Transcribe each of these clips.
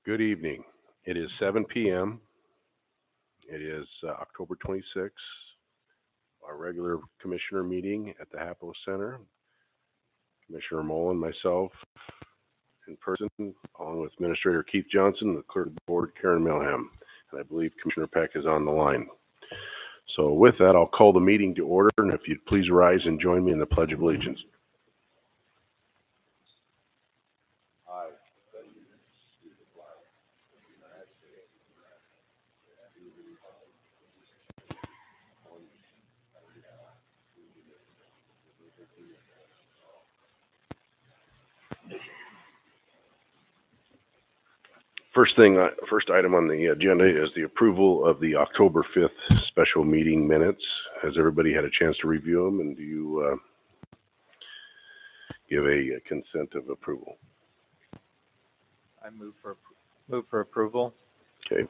Good evening. It is 7 p.m. It is October 26th, our regular commissioner meeting at the Hapo Center. Commissioner Mullen, myself, in person, along with Administrator Keith Johnson, the clerk of the board, Karen Milham, and I believe Commissioner Peck is on the line. So with that, I'll call the meeting to order, and if you'd please rise and join me in the Pledge of Allegiance. First item on the agenda is the approval of the October 5th special meeting minutes. Has everybody had a chance to review them, and do you give a consent of approval? I move for approval. Okay.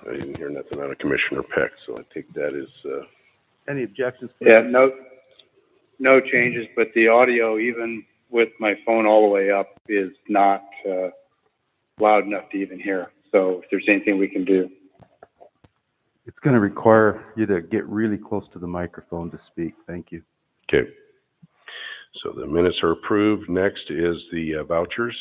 I didn't hear nothing out of Commissioner Peck, so I take that as... Any objections? Yeah, no changes, but the audio, even with my phone all the way up, is not loud enough to even hear. So if there's anything we can do. It's going to require you to get really close to the microphone to speak. Thank you. Okay. So the minutes are approved. Next is the vouchers.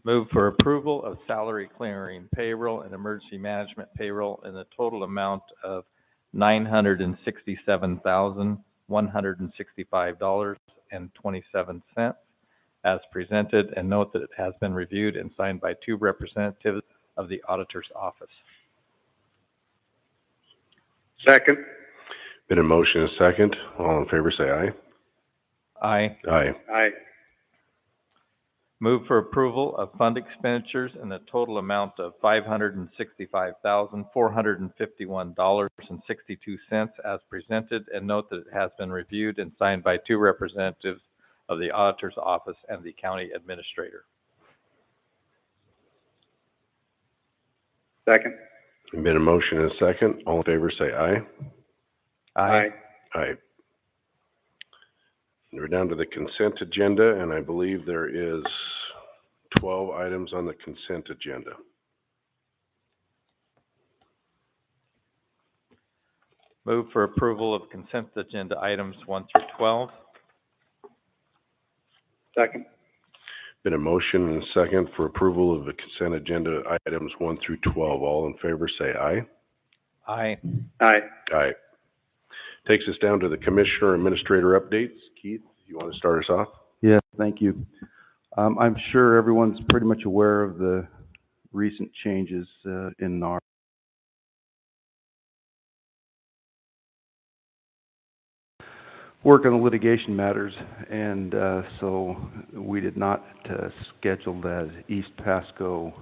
Move for approval of salary clearing payroll and emergency management payroll in the total amount of $967,165.27 as presented, and note that it has been reviewed and signed by 2 representatives of the auditor's office. Second. Been a motion and a second. All in favor say aye. Aye. Aye. Aye. Move for approval of fund expenditures in the total amount of $565,451.62 as presented, and note that it has been reviewed and signed by 2 representatives of the auditor's office and the county administrator. Second. Been a motion and a second. All in favor say aye. Aye. Aye. We're down to the consent agenda, and I believe there is 12 items on the consent agenda. Move for approval of consent agenda items 1 through 12. Second. Been a motion and a second for approval of the consent agenda items 1 through 12. All in favor say aye. Aye. Aye. Aye. Takes us down to the commissioner administrator updates. Keith, you want to start us off? Yes, thank you. I'm sure everyone's pretty much aware of the recent changes in our work on the litigation matters, and so we did not schedule that East Pasco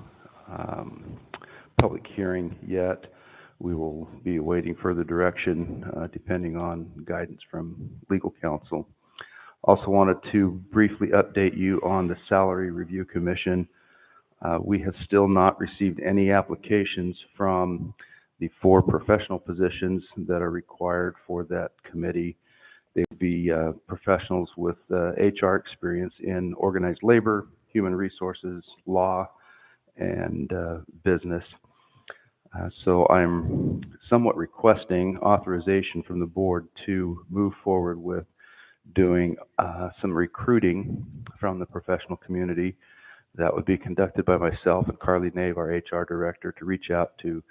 public hearing yet. We will be awaiting further direction depending on guidance from legal counsel. Also wanted to briefly update you on the Salary Review Commission. We have still not received any applications from the 4 professional positions that are required for that committee. They would be professionals with HR experience in organized labor, human resources, law, and business. So I'm somewhat requesting authorization from the board to move forward with doing some recruiting from the professional community. That would be conducted by myself and Carly Nave, our HR director, to reach out to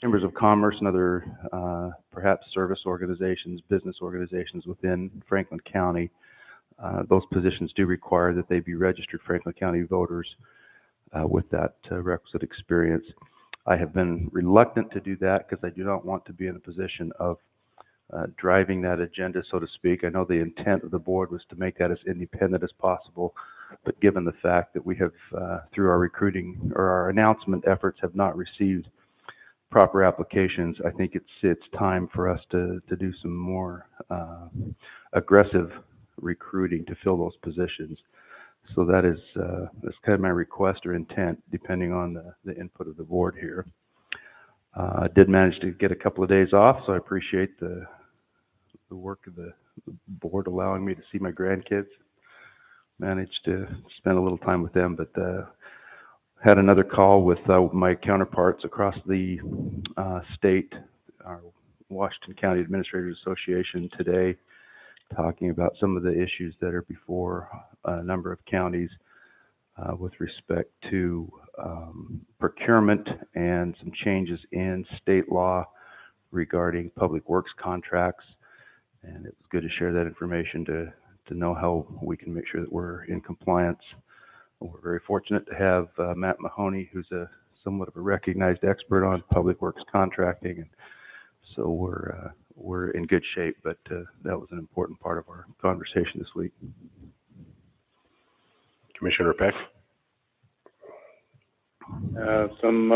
chambers of commerce and other perhaps service organizations, business organizations within Franklin County. Those positions do require that they be registered Franklin County voters with that requisite experience. I have been reluctant to do that because I do not want to be in a position of driving that agenda, so to speak. I know the intent of the board was to make that as independent as possible, but given the fact that we have, through our recruiting or our announcement efforts, have not received proper applications, I think it's time for us to do some more aggressive recruiting to fill those positions. So that's kind of my request or intent, depending on the input of the board here. I did manage to get a couple of days off, so I appreciate the work of the board allowing me to see my grandkids. Managed to spend a little time with them, but had another call with my counterparts across the state, our Washington County Administrators Association today, talking about some of the issues that are before a number of counties with respect to procurement and some changes in state law regarding public works contracts. And it was good to share that information to know how we can make sure that we're in compliance. We're very fortunate to have Matt Mahoney, who's somewhat of a recognized expert on public works contracting, and so we're in good shape. But that was an important part of our conversation this week. Commissioner Peck? Some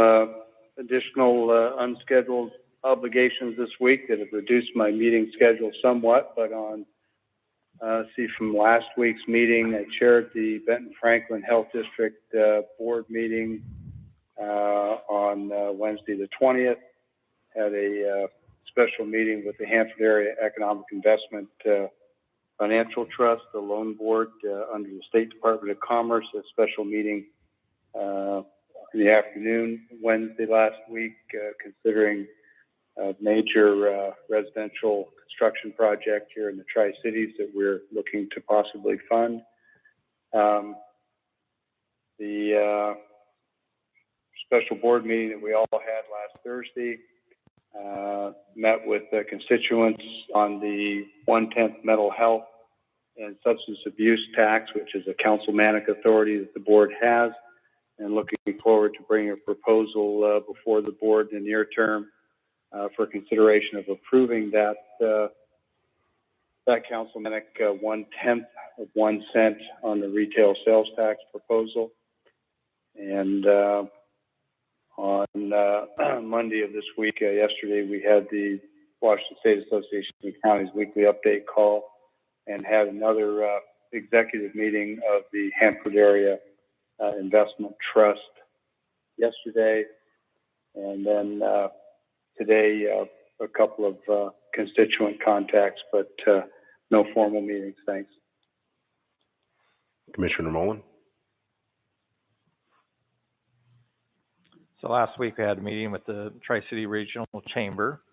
additional unscheduled obligations this week that have reduced my meeting schedule somewhat, but from last week's meeting, I chaired the Benton Franklin Health District board meeting on Wednesday the 20th. Had a special meeting with the Hanford Area Economic Investment Financial Trust, the loan board under the State Department of Commerce, a special meeting in the afternoon Wednesday last week, considering a major residential construction project here in the Tri-Cities that we're looking to possibly fund. The special board meeting that we all had last Thursday met with the constituents on the 1/10 mental health and substance abuse tax, which is a councilmanic authority that the board has, and looking forward to bringing a proposal before the board in the near term for consideration of approving that councilmanic 1/10 of 1 cent on the retail sales tax proposal. And on Monday of this week, yesterday, we had the Washington State Association of Counties weekly update call and had another executive meeting of the Hanford Area Investment Trust yesterday. And then today, a couple of constituent contacts, but no formal meetings. Thanks. Commissioner Mullen? So last week we had a meeting with the Tri-City Regional Chamber,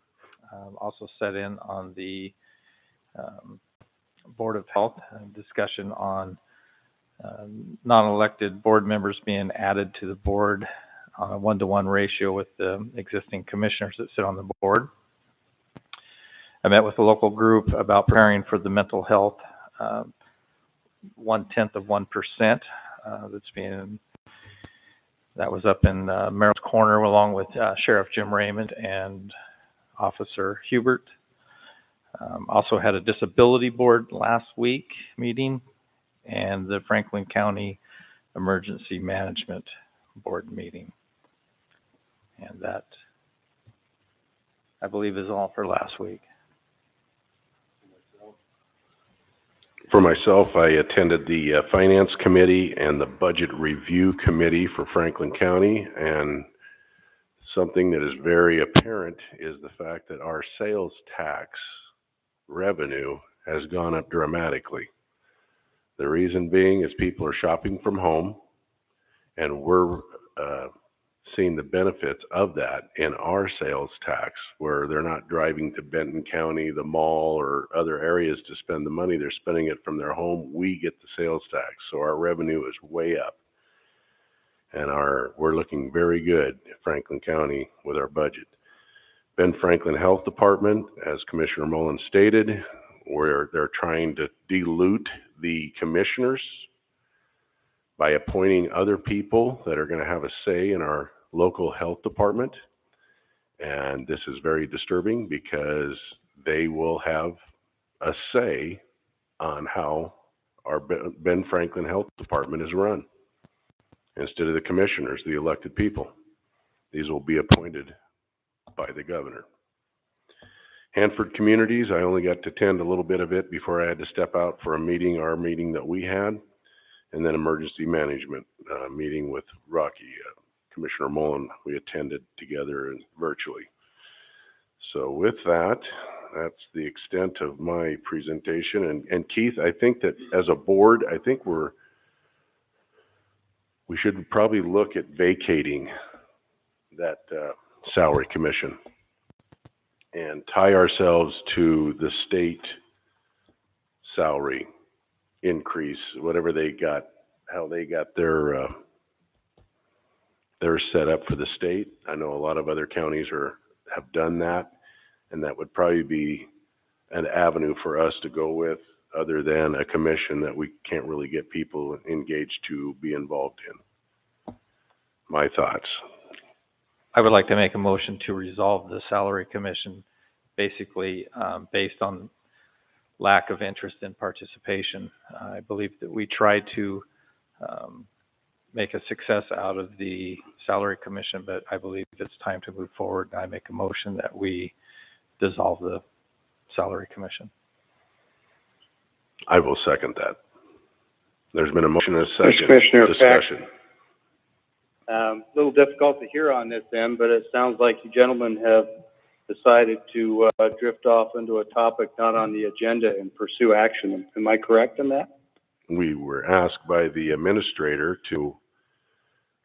also set in on the Board of Health, discussion on non-elected board members being added to the board on a 1-to-1 ratio with the existing commissioners that sit on the board. I met with a local group about preparing for the mental health 1/10 of 1% that was up in Merrill's Corner, along with Sheriff Jim Raymond and Officer Hubert. Also had a disability board last week meeting and the Franklin County Emergency Management Board meeting. And that, I believe, is all for last week. For myself, I attended the Finance Committee and the Budget Review Committee for Franklin County, and something that is very apparent is the fact that our sales tax revenue has gone up dramatically. The reason being is people are shopping from home, and we're seeing the benefits of that in our sales tax, where they're not driving to Benton County, the mall, or other areas to spend the money. They're spending it from their home. We get the sales tax, so our revenue is way up. And we're looking very good at Franklin County with our budget. Ben Franklin Health Department, as Commissioner Mullen stated, where they're trying to dilute the commissioners by appointing other people that are going to have a say in our local health department. And this is very disturbing because they will have a say on how our Ben Franklin Health Department is run instead of the commissioners, the elected people. These will be appointed by the governor. Hanford Communities, I only got to attend a little bit of it before I had to step out for our meeting that we had. And then emergency management, meeting with Rocky, Commissioner Mullen, we attended together and virtually. So with that, that's the extent of my presentation. And Keith, I think that as a board, I think we should probably look at vacating that salary commission and tie ourselves to the state salary increase, whatever they got, how they got their set up for the state. I know a lot of other counties have done that, and that would probably be an avenue for us to go with, other than a commission that we can't really get people engaged to be involved in. My thoughts. I would like to make a motion to resolve the salary commission, basically based on lack of interest and participation. I believe that we tried to make a success out of the salary commission, but I believe it's time to move forward. I make a motion that we dissolve the salary commission. I will second that. There's been a motion and a second. Commissioner Discussion. A little difficult to hear on this end, but it sounds like you gentlemen have decided to drift off into a topic not on the agenda and pursue action. Am I correct in that? We were asked by the administrator to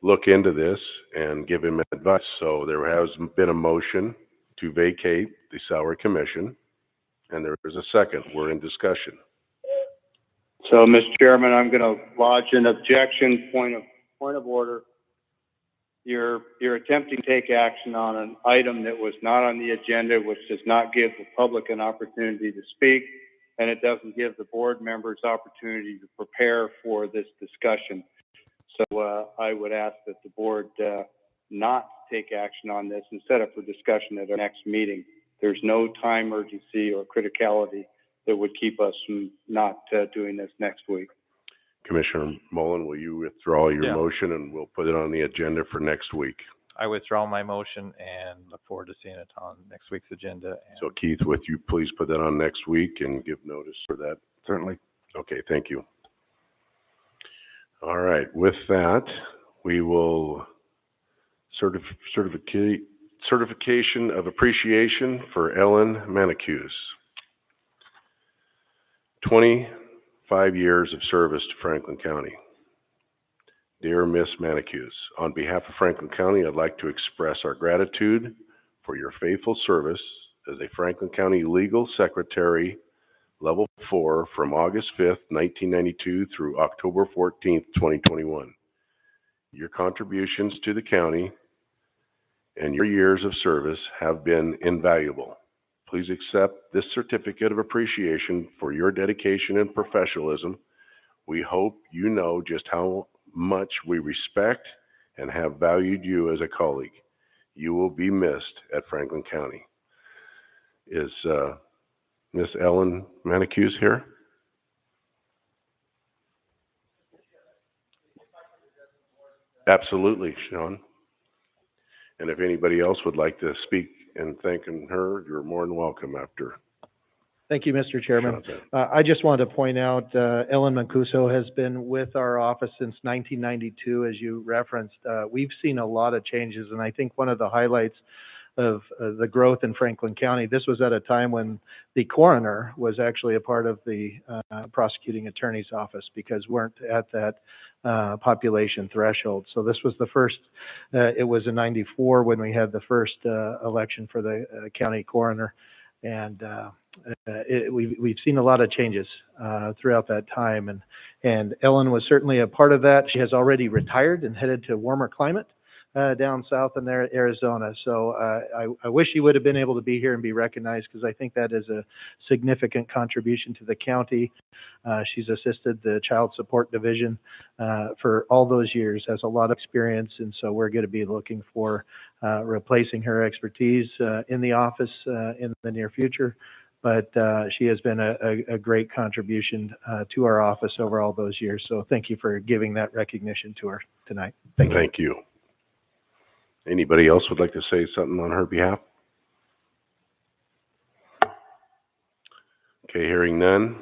look into this and give him advice. So there has been a motion to vacate the salary commission, and there is a second. We're in discussion. So, Mr. Chairman, I'm going to lodge an objection. Point of order. You're attempting to take action on an item that was not on the agenda, which does not give the public an opportunity to speak, and it doesn't give the board members opportunity to prepare for this discussion. So I would ask that the board not take action on this and set up for discussion at our next meeting. There's no time urgency or criticality that would keep us from not doing this next week. Commissioner Mullen, will you withdraw your motion, and we'll put it on the agenda for next week? I withdraw my motion and look forward to seeing it on next week's agenda. So Keith, would you please put that on next week and give notice for that? Certainly. Okay, thank you. All right, with that, we will certification of appreciation for Ellen Manicuse. 25 years of service to Franklin County. Dear Miss Manicuse, on behalf of Franklin County, I'd like to express our gratitude for your faithful service as a Franklin County Legal Secretary, Level 4, from August 5th, 1992 through October 14th, 2021. Your contributions to the county and your years of service have been invaluable. Please accept this certificate of appreciation for your dedication and professionalism. We hope you know just how much we respect and have valued you as a colleague. You will be missed at Franklin County. Is Miss Ellen Manicuse here? Absolutely, Sean. And if anybody else would like to speak and thanking her, you're more than welcome after. Thank you, Mr. Chairman. I just wanted to point out, Ellen Mancuso has been with our office since 1992, as you referenced. We've seen a lot of changes, and I think one of the highlights of the growth in Franklin County, this was at a time when the coroner was actually a part of the prosecuting attorney's office, because we weren't at that population threshold. So this was the first, it was in 94 when we had the first election for the county coroner. And we've seen a lot of changes throughout that time, and Ellen was certainly a part of that. She has already retired and headed to warmer climate down south in there, Arizona. So I wish she would have been able to be here and be recognized, because I think that is a significant contribution to the county. She's assisted the Child Support Division for all those years, has a lot of experience, and so we're going to be looking for replacing her expertise in the office in the near future. But she has been a great contribution to our office over all those years. So thank you for giving that recognition to her tonight. Thank you. Anybody else would like to say something on her behalf? Okay, hearing none.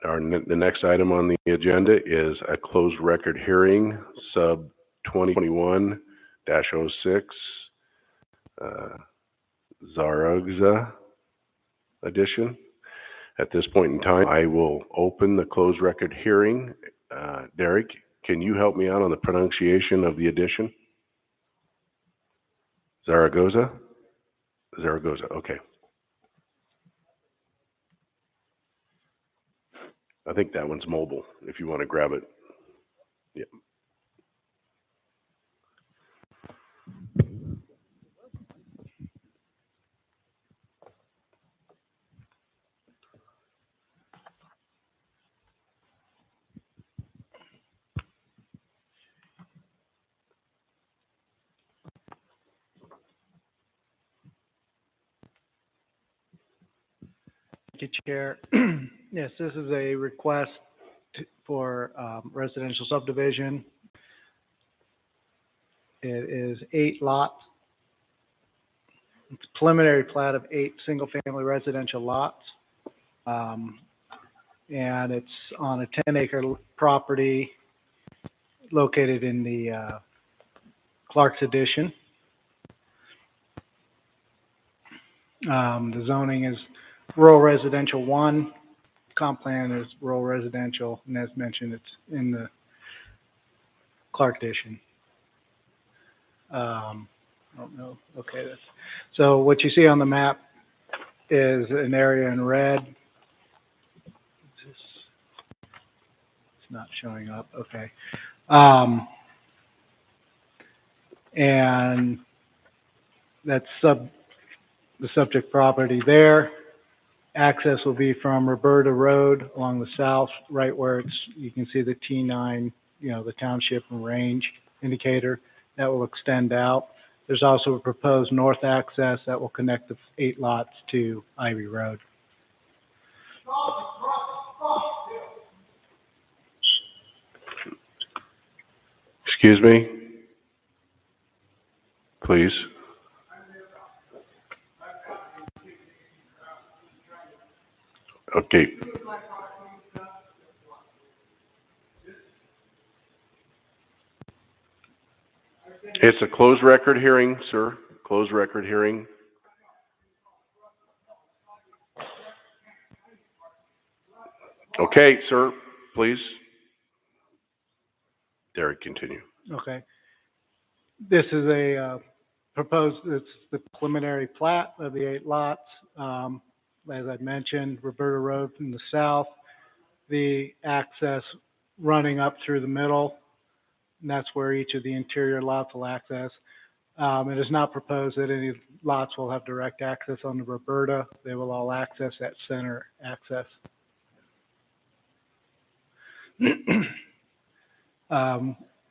The next item on the agenda is a closed record hearing, sub 2021-06, Zaragoza edition. At this point in time, I will open the closed record hearing. Derek, can you help me out on the pronunciation of the edition? Zaragoza? Zaragoza, okay. I think that one's mobile, if you want to grab it. Yeah. Thank you, Chair. Yes, this is a request for residential subdivision. It is 8 lots. It's a preliminary plat of 8 single-family residential lots. And it's on a 10-acre property located in the Clark's Addition. The zoning is rural residential 1. Comp plan is rural residential, and as mentioned, it's in the Clark Addition. I don't know. Okay, so what you see on the map is an area in red. It's not showing up. Okay. And that's the subject property there. Access will be from Roberta Road along the south, right where you can see the T9, the township and range indicator. That will extend out. There's also a proposed north access that will connect the 8 lots to Ivy Road. Excuse me? Please. Okay. It's a closed record hearing, sir. Closed record hearing. Okay, sir, please. Derek, continue. Okay. This is a it's the preliminary plat of the 8 lots. As I mentioned, Roberta Road from the south, the access running up through the middle, and that's where each of the interior lots will access. It is not proposed that any lots will have direct access on the Roberta. They will all access that center access.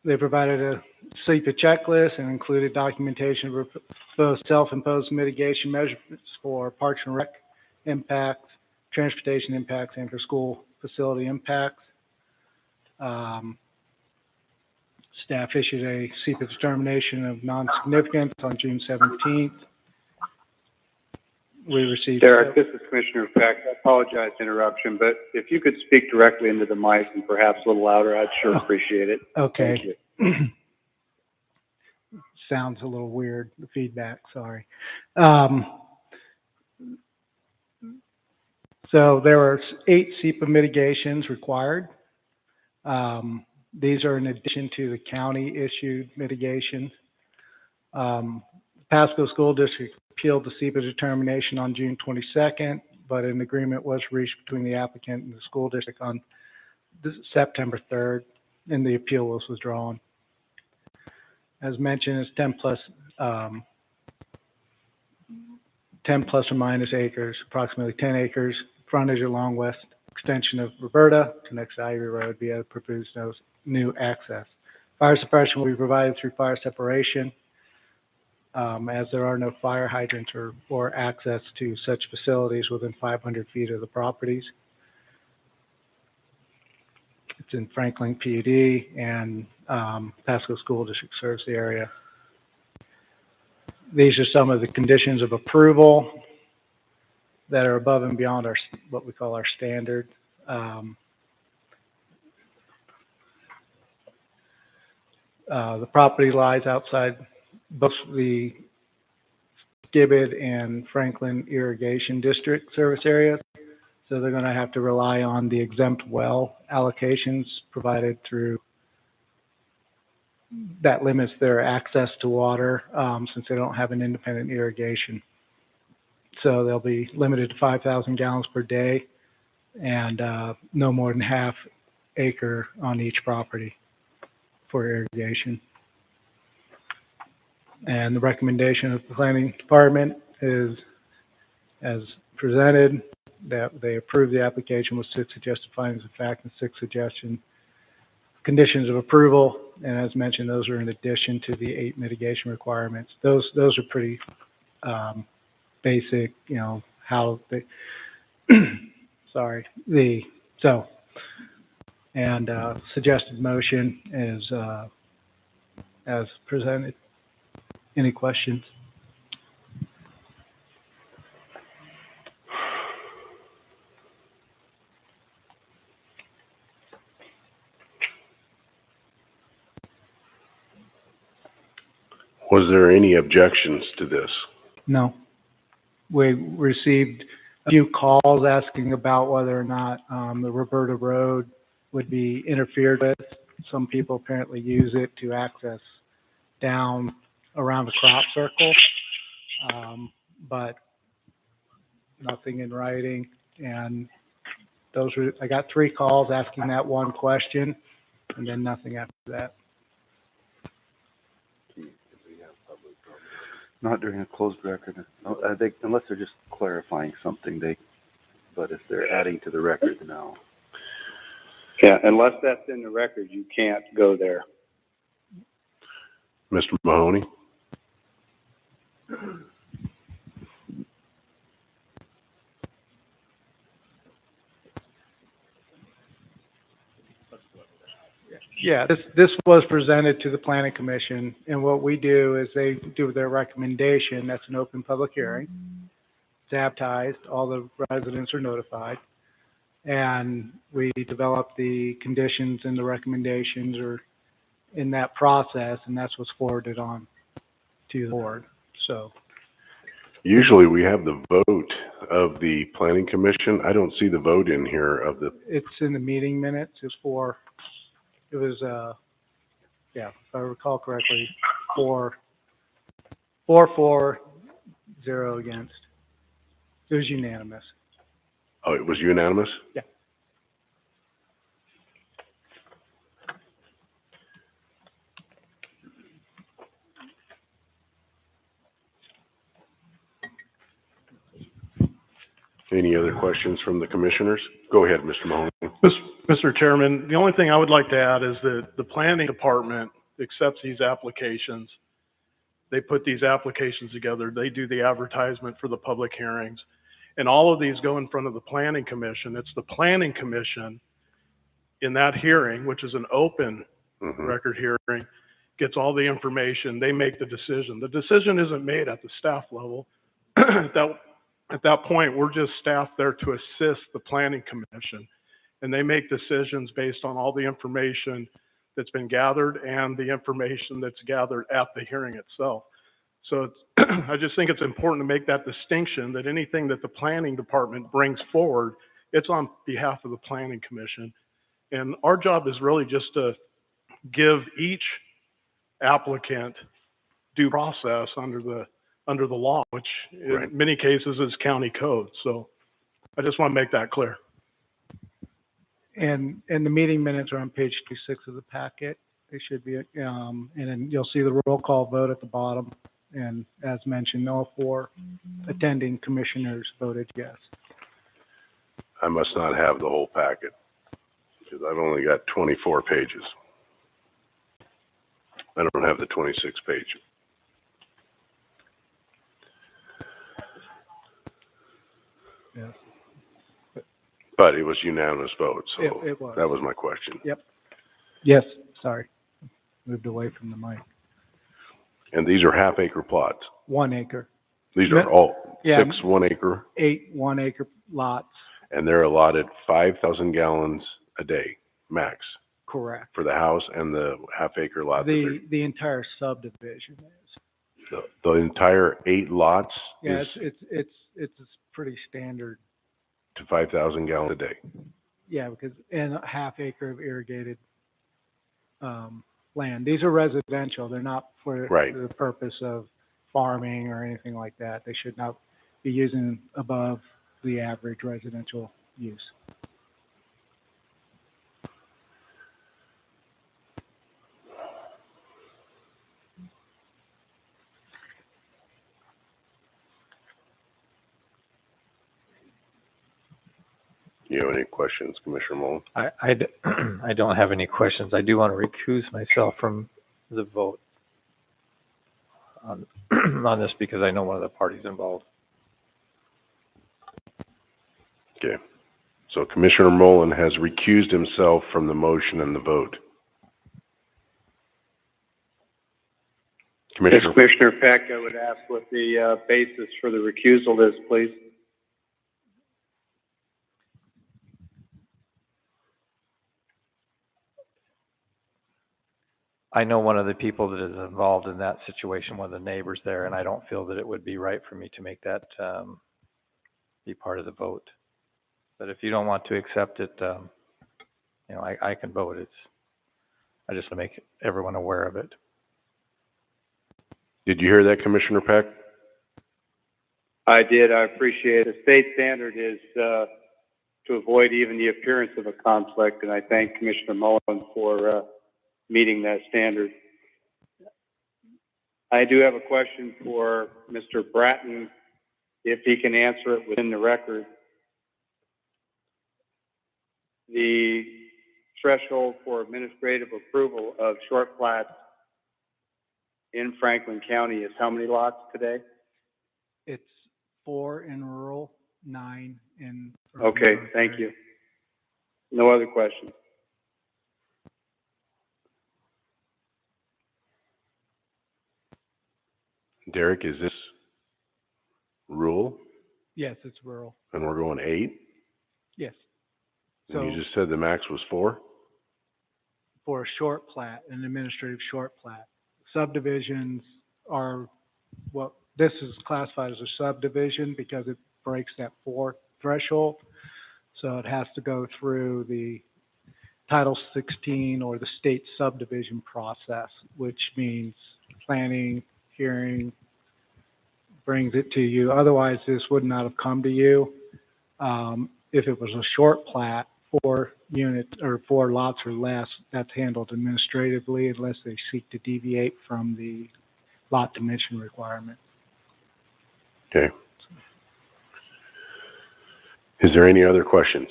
They provided a SEPA checklist and included documentation of both self-imposed mitigation measurements for Parks and Rec impacts, transportation impacts, and for school facility impacts. Staff issued a SEPA determination of non-significance on June 17th. We received... Derek, this is Commissioner Peck. I apologize for interruption, but if you could speak directly into the mic and perhaps a little louder, I'd sure appreciate it. Okay. Sounds a little weird, the feedback, sorry. So there are 8 SEPA mitigations required. These are in addition to the county-issued mitigations. Pasco School District appealed the SEPA determination on June 22nd, but an agreement was reached between the applicant and the school district on September 3rd, and the appeal was withdrawn. As mentioned, it's 10 plus or minus acres, approximately 10 acres, frontage along west extension of Roberta, connects to Ivy Road via proposed new access. Fire suppression will be provided through fire separation, as there are no fire hydrants or access to such facilities within 500 feet of the properties. It's in Franklin PUD, and Pasco School District serves the area. These are some of the conditions of approval that are above and beyond what we call our standard. The property lies outside both the Gibbet and Franklin Irrigation District service areas. So they're going to have to rely on the exempt well allocations provided through, that limits their access to water, since they don't have an independent irrigation. So they'll be limited to 5,000 gallons per day and no more than half acre on each property for irrigation. And the recommendation of the planning department is, as presented, that they approve the application with 6 suggested findings of fact and 6 suggestion conditions of approval. And as mentioned, those are in addition to the 8 mitigation requirements. Those are pretty basic, you know, how they, sorry, and suggested motion is as presented. Any questions? Was there any objections to this? No. We received a few calls asking about whether or not the Roberta Road would be interfered with. Some people apparently use it to access down around the crop circle, but nothing in writing. And those were, I got 3 calls asking that one question, and then nothing after that. Not during a closed record. No, I think unless they're just clarifying something, but if they're adding to the record, no. Yeah, unless that's in the record, you can't go there. Mr. Mahoney? Yeah, this was presented to the planning commission, and what we do is they do their recommendation. That's an open public hearing. It's advertised, all the residents are notified, and we develop the conditions and the recommendations or in that process, and that's what's forwarded on to the board. So Usually we have the vote of the planning commission. I don't see the vote in here of the, it's in the meeting minutes. It was, yeah, if I recall correctly, 4-0 against. It was unanimous. oh, it was unanimous? Yeah. Any other questions from the commissioners? Go ahead, Mr. Mahoney. Mr. Chairman, the only thing I would like to add is that the planning department accepts these applications. They put these applications together. They do the advertisement for the public hearings. And all of these go in front of the planning commission. It's the planning commission in that hearing, which is an open record hearing, gets all the information. They make the decision. The decision isn't made at the staff level. At that point, we're just staff there to assist the planning commission. And they make decisions based on all the information that's been gathered and the information that's gathered at the hearing itself. So I just think it's important to make that distinction that anything that the planning department brings forward, it's on behalf of the planning commission. And our job is really just to give each applicant due process under the law, which in many cases is county code. So I just want to make that clear. And the meeting minutes are on page 26 of the packet. They should be, and then you'll see the roll call vote at the bottom. And as mentioned, all 4 attending commissioners voted yes. I must not have the whole packet because I've only got 24 pages. I don't have the 26 page. Yeah. But it was unanimous vote, so It was. that was my question. Yep. Yes, sorry. Moved away from the mic. And these are half-acre plots. 1 acre. These are all Yeah. 6 1-acre. 8 1-acre lots. And they're allotted 5,000 gallons a day, max, Correct. for the house and the half-acre lot. The entire subdivision is. The entire 8 lots Yeah, is it's pretty standard. to 5,000 gallons a day. Yeah, because, and a half acre of irrigated, land. These are residential. They're not for Right. the purpose of farming or anything like that. They should not be using above the average residential use. You have any questions, Commissioner Mullen? I don't have any questions. I do want to recuse myself from the vote on, on this because I know one of the parties involved. Okay. So Commissioner Mullen has recused himself from the motion and the vote. Yes, Commissioner, Commissioner Peck, I would ask what the basis for the recusal is, please. I know one of the people that is involved in that situation, one of the neighbors there, and I don't feel that it would be right for me to make that, be part of the vote. But if you don't want to accept it, you know, I can vote. I just want to make everyone aware of it. did you hear that, Commissioner Peck? I did. I appreciate it. The state standard is to avoid even the appearance of a conflict, and I thank Commissioner Mullen for meeting that standard. I do have a question for Mr. Bratton, if he can answer it within the record. The threshold for administrative approval of short plats in Franklin County is how many lots today? It's 4 in rural, 9 in. Okay, thank you. No other questions. Derek, is this rural? Yes, it's rural. And we're going 8? Yes. And So you just said the max was 4? for a short plat, an administrative short plat, subdivisions are what this is classified as a subdivision because it breaks that 4 threshold. So it has to go through the Title 16 or the state subdivision process, which means planning, hearing, brings it to you. Otherwise, this would not have come to you. If it was a short plat, 4 units or 4 lots or less, that's handled administratively unless they seek to deviate from the lot dimension requirement. Okay. Is there any other questions?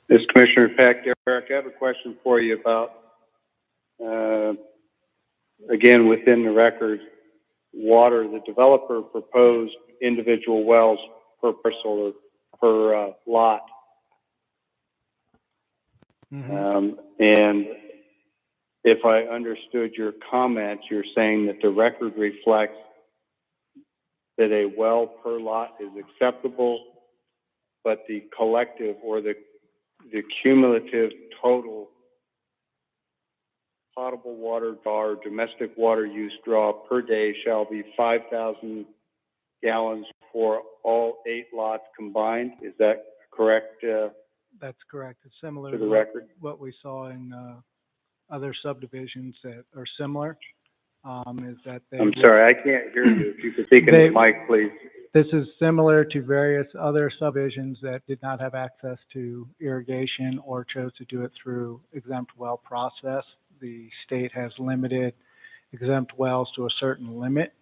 This is Commissioner Peck. Derek, I have a question for you about, again, within the record, water. The developer proposed individual wells per parcel or per lot. Mm-hmm. And if I understood your comments, you're saying that the record reflects that a well per lot is acceptable, but the collective or the cumulative total potable water draw or domestic water use draw per day shall be 5,000 gallons for all 8 lots combined. Is that correct? That's correct. It's similar To the to record. what we saw in other subdivisions that are similar. Is that they I'm sorry, I can't hear you. If you could speak into the mic, please. This is similar to various other subdivisions that did not have access to irrigation or chose to do it through exempt well process. The state has limited exempt wells to a certain limit,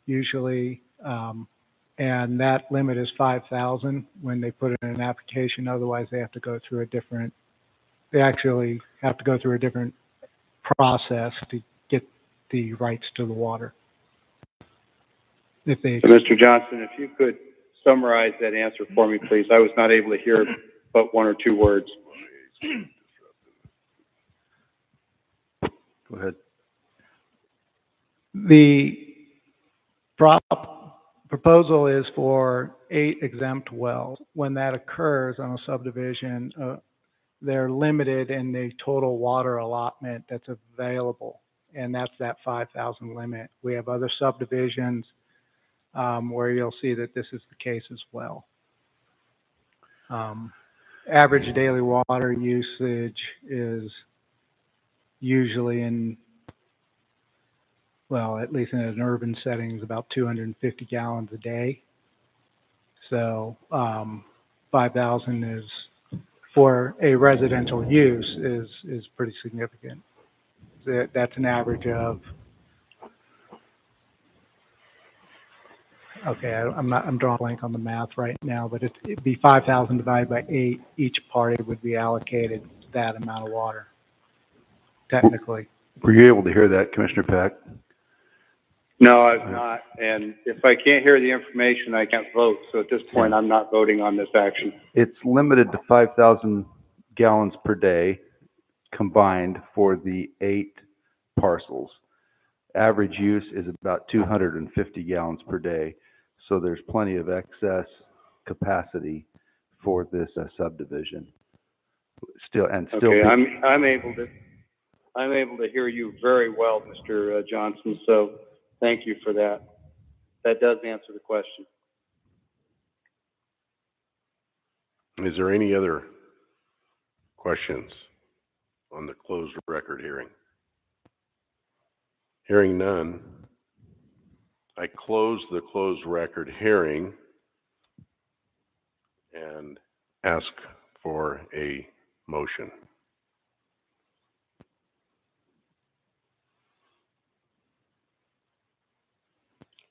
usually, and that limit is 5,000 when they put in an application. Otherwise, they have to go through a different, they actually have to go through a different process to get the rights to the water. If they, So, Mr. Johnson, if you could summarize that answer for me, please. I was not able to hear but 1 or 2 words. Go ahead. the proposal is for 8 exempt wells. When that occurs on a subdivision, they're limited in the total water allotment that's available, and that's that 5,000 limit. We have other subdivisions where you'll see that this is the case as well. Average daily water usage is usually at least in an urban setting, is about 250 gallons a day. So 5,000 is, for a residential use, is pretty significant. That's an average of, okay, I'm drawing a blank on the math right now, but it'd be 5,000 divided by 8. Each party would be allocated that amount of water, technically. Were you able to hear that, Commissioner Peck? No, I've not. And if I can't hear the information, I can't vote. So at this point, I'm not voting on this action. It's limited to 5,000 gallons per day combined for the 8 parcels. Average use is about 250 gallons per day. So there's plenty of excess capacity for this subdivision. Okay, I'm able to hear you very well, Mr. Johnson. So thank you for that. That does answer the question. Is there any other questions on the closed record hearing? Hearing none, I close the closed record hearing and ask for a motion.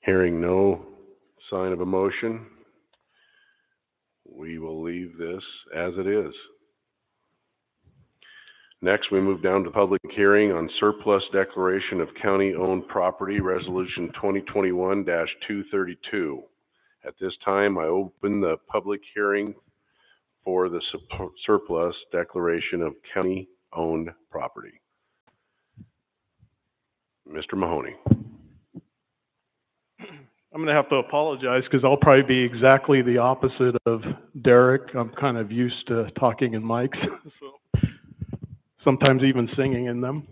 Hearing no sign of a motion, we will leave this as it is. Next, we move down to public hearing on surplus declaration of county-owned property, Resolution 2021-232. At this time, I open the public hearing for the surplus declaration of county-owned property. Mr. Mahoney. I'm going to have to apologize because I'll probably be exactly the opposite of Derek. I'm kind of used to talking in mics, so sometimes even singing in them.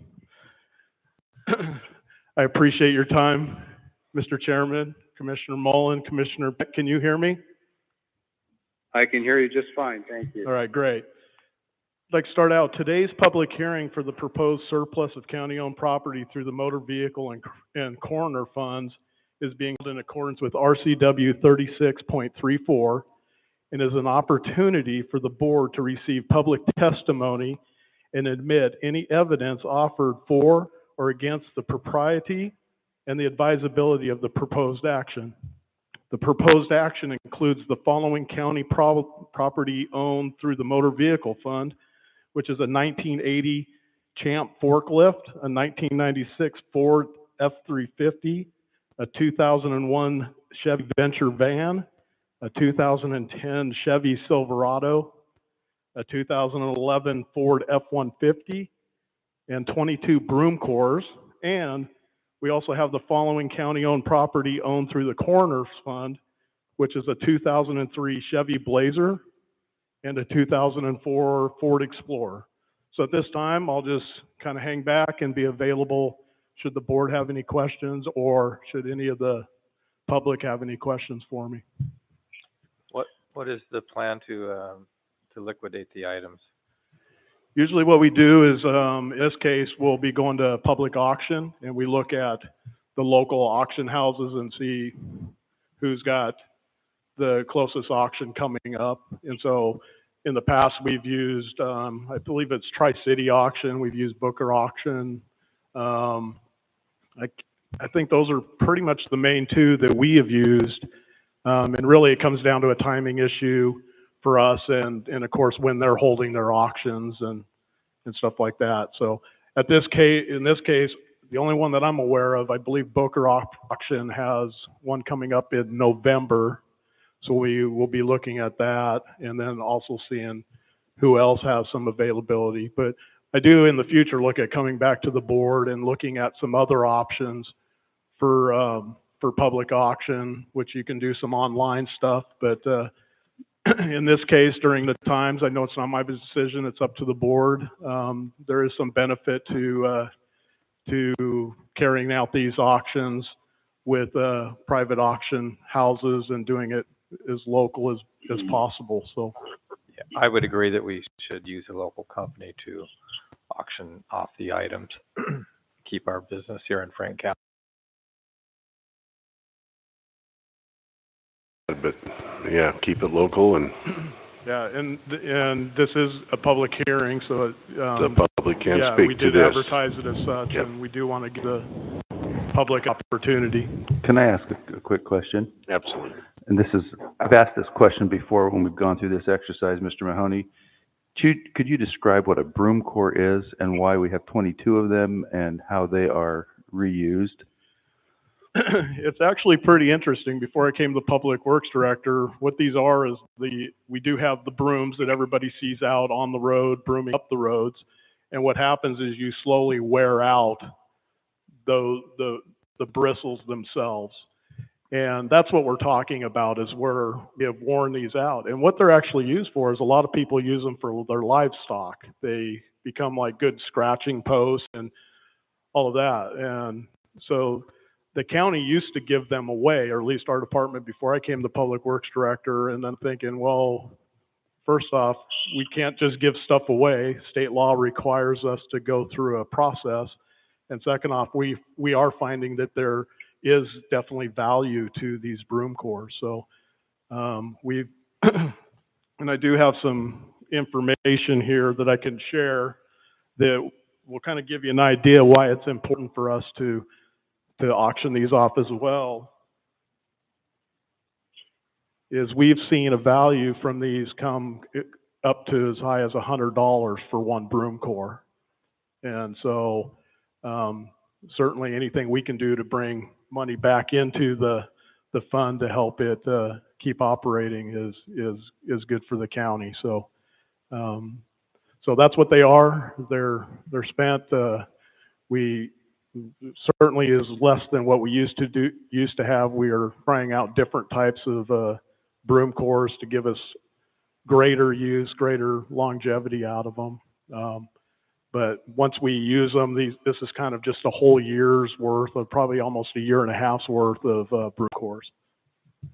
I appreciate your time, Mr. Chairman, Commissioner Mullen, Commissioner Beck. Can you hear me? I can hear you just fine. Thank you. All right, great. I'd like to start out today's public hearing for the proposed surplus of county-owned property through the motor vehicle and coroner funds is being held in accordance with RCW 36.34 and is an opportunity for the board to receive public testimony and admit any evidence offered for or against the propriety and the advisability of the proposed action. The proposed action includes the following county property owned through the motor vehicle fund, which is a 1980 Champ forklift, a 1996 Ford F-350, a 2001 Chevy Venture van, a 2010 Chevy Silverado, a 2011 Ford F-150, and 22 broom cores. And we also have the following county-owned property owned through the Coroner's Fund, which is a 2003 Chevy Blazer and a 2004 Ford Explorer. So at this time, I'll just kind of hang back and be available should the board have any questions or should any of the public have any questions for me. What is the plan to liquidate the items? Usually what we do is, in this case, we'll be going to public auction and we look at the local auction houses and see who's got the closest auction coming up. And so in the past, we've used, I believe it's Tri-City Auction, we've used Booker Auction. I think those are pretty much the main two that we have used. And really it comes down to a timing issue for us and of course when they're holding their auctions and stuff like that. So in this case, the only one that I'm aware of, I believe Booker Auction has one coming up in November. So we will be looking at that and then also seeing who else has some availability. But I do in the future look at coming back to the board and looking at some other options for for public auction, which you can do some online stuff, but, in this case, during the times, I know it's not my decision, it's up to the board. There is some benefit to carrying out these auctions with, private auction houses and doing it as local as possible, so. Yeah, I would agree that we should use a local company to auction off the items, keep our business here in Frank County. But, yeah, keep it local and Yeah, and this is a public hearing, so, the public can yeah, speak we to did this. advertise it as such, Yep. and we do want to give the public opportunity. Can I ask a quick question? Absolutely. And I've asked this question before when we've gone through this exercise, Mr. Mahoney. Could you describe what a broom core is and why we have 22 of them and how they are reused? It's actually pretty interesting. Before I came the Public Works Director, what these are is we do have the brooms that everybody sees out on the road, brooming up the roads. And what happens is you slowly wear out the bristles themselves. And that's what we're talking about, is where we have worn these out. And what they're actually used for is a lot of people use them for their livestock. They become like good scratching posts and all of that. And so the county used to give them away, or at least our department before I came the Public Works Director, and then thinking, well, first off, we can't just give stuff away. State law requires us to go through a process. And second off, we are finding that there is definitely value to these broom cores. So we've, and I do have some information here that I can share that will kind of give you an idea why it's important for us to auction these off as well. Is we've seen a value from these come up to as high as $100 for one broom core. And so certainly anything we can do to bring money back into the fund to help it keep operating is good for the county. So so that's what they are. They're spent. We certainly is less than what we used to have. We are trying out different types of broom cores to give us greater use, greater longevity out of them. But once we use them, this is kind of just a whole year's worth of, probably almost a year and a half's worth of broom cores.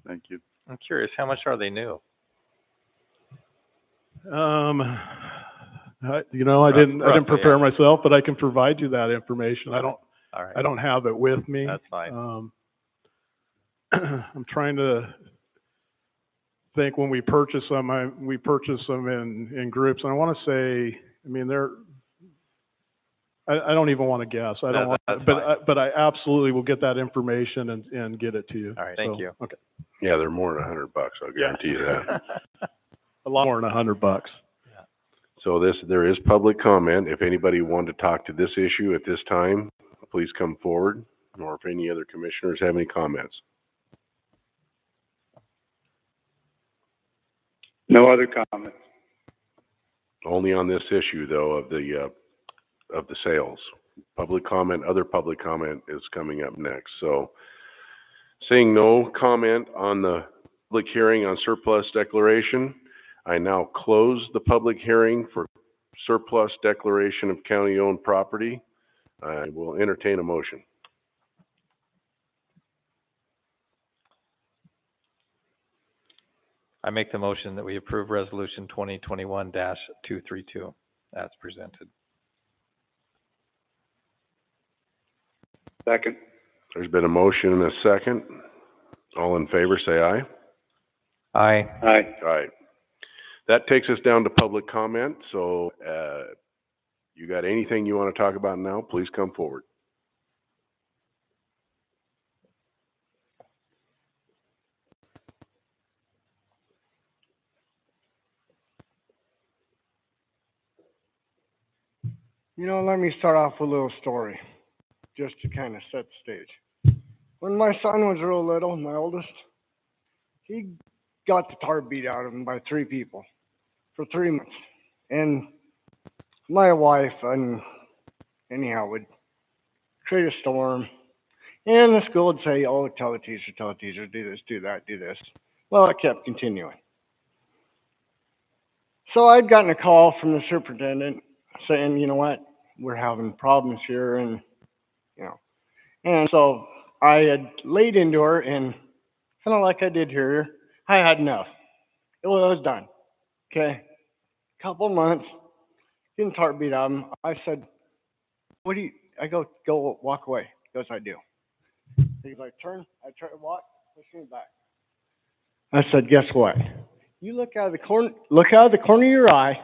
Thank you. I'm curious, how much are they new? I didn't prepare myself, but I can provide you that information. All right. I don't have it with me. That's fine. I'm trying to think when we purchase them. We purchase them in groups, and I want to say, I mean, I don't even want to guess. I don't want, but I absolutely will get that information and get it to you. All right, thank you. Okay. Yeah, they're more than $100. I'll guarantee you that. A lot more than $100. So there is public comment. If anybody wanted to talk to this issue at this time, please come forward, or if any other commissioners have any comments. No other comments. Only on this issue, though, of the sales. Public comment, other public comment is coming up next. So seeing no comment on the public hearing on surplus declaration, I now close the public hearing for surplus declaration of county-owned property. I will entertain a motion. I make the motion that we approve resolution 2021-232 as presented. Second. There's been a motion and a second. All in favor, say aye. Aye. Aye. Aye. That takes us down to public comment. So you got anything you want to talk about now, please come forward. You know, let me start off with a little story, just to kind of set the stage. When my son was real little, my oldest, he got the tar beat out of him by 3 people for 3 months. And my wife, and anyhow, would create a storm. And the school would say, oh, tell the teacher, do this, do that, do this. Well, it kept continuing. So I'd gotten a call from the superintendent saying, you know what, we're having problems here, and, you know. And so I had laid into her, and kind of like I did here, I had enough. It was done. Okay. Couple months, getting tarp beat out of him. I said, what do you, I go walk away. He goes, I do. He's like, turn, I try to walk, push me back. I said, guess what? You look out of the corner of your eye,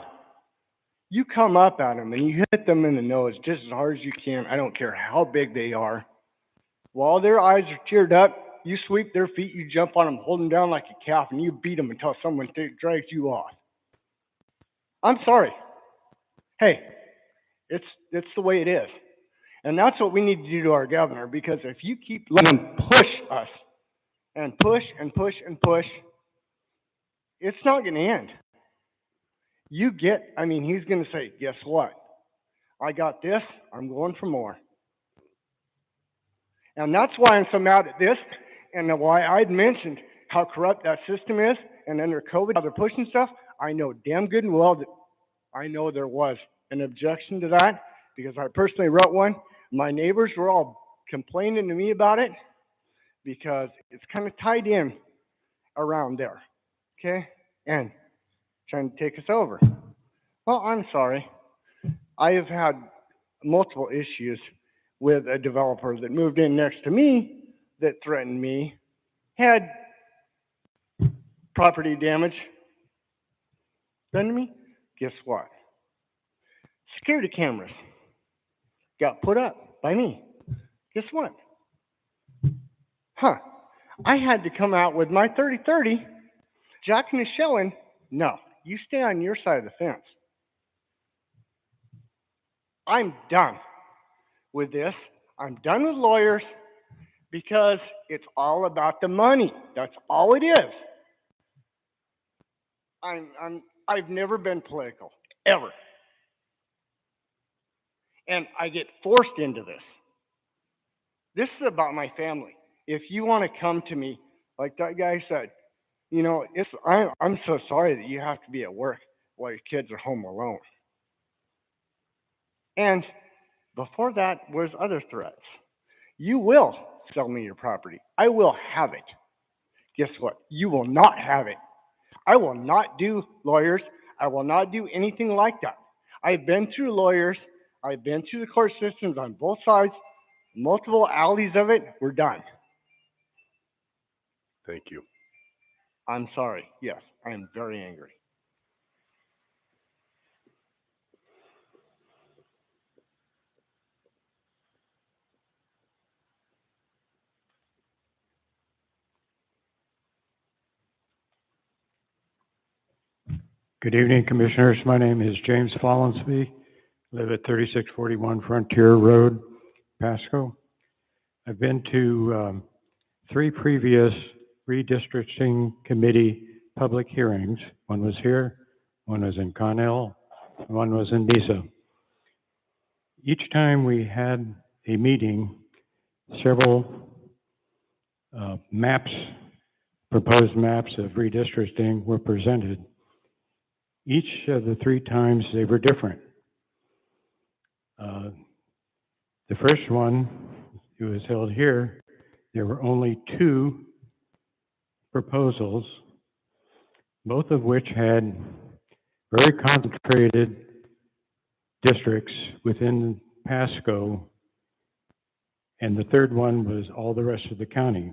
you come up at them and you hit them in the nose just as hard as you can. I don't care how big they are. While their eyes are teared up, you sweep their feet, you jump on them, hold them down like a calf, and you beat them until someone drags you off. I'm sorry. Hey, it's the way it is. And that's what we need to do to our governor, because if you keep letting him push us and push and push and push, it's not going to end. He's going to say, guess what? I got this, I'm going for more. And that's why I'm so mad at this, and why I'd mentioned how corrupt that system is, and under COVID, how they're pushing stuff. I know damn good and well that I know there was an objection to that, because I personally wrote one. My neighbors were all complaining to me about it, because it's kind of tied in around there, okay? And trying to take us over. Well, I'm sorry. I have had multiple issues with a developer that moved in next to me that threatened me, had property damage done to me. Guess what? Security cameras got put up by me. Guess what? I had to come out with my 30-30, jacking and shelling. No, you stay on your side of the fence. I'm done with this. I'm done with lawyers, because it's all about the money. That's all it is. I've never been political, ever. And I get forced into this. This is about my family. If you want to come to me, like that guy said, you know, I'm so sorry that you have to be at work while your kids are home alone. And before that was other threats. You will sell me your property. I will have it. Guess what? You will not have it. I will not do lawyers. I will not do anything like that. I've been through lawyers. I've been through the court systems on both sides, multiple alleys of it. We're done. Thank you. I'm sorry. Yes, I am very angry. Good evening, Commissioners. My name is James Follansby. Live at 3641 Frontier Road, Pasco. I've been to 3 previous redistricting committee public hearings. One was here, one was in Connell, and one was in Mesa. Each time we had a meeting, several proposed maps of redistricting were presented. Each of the 3 times they were different. The first one, it was held here, there were only 2 proposals, both of which had very concentrated districts within Pasco, and the third one was all the rest of the county.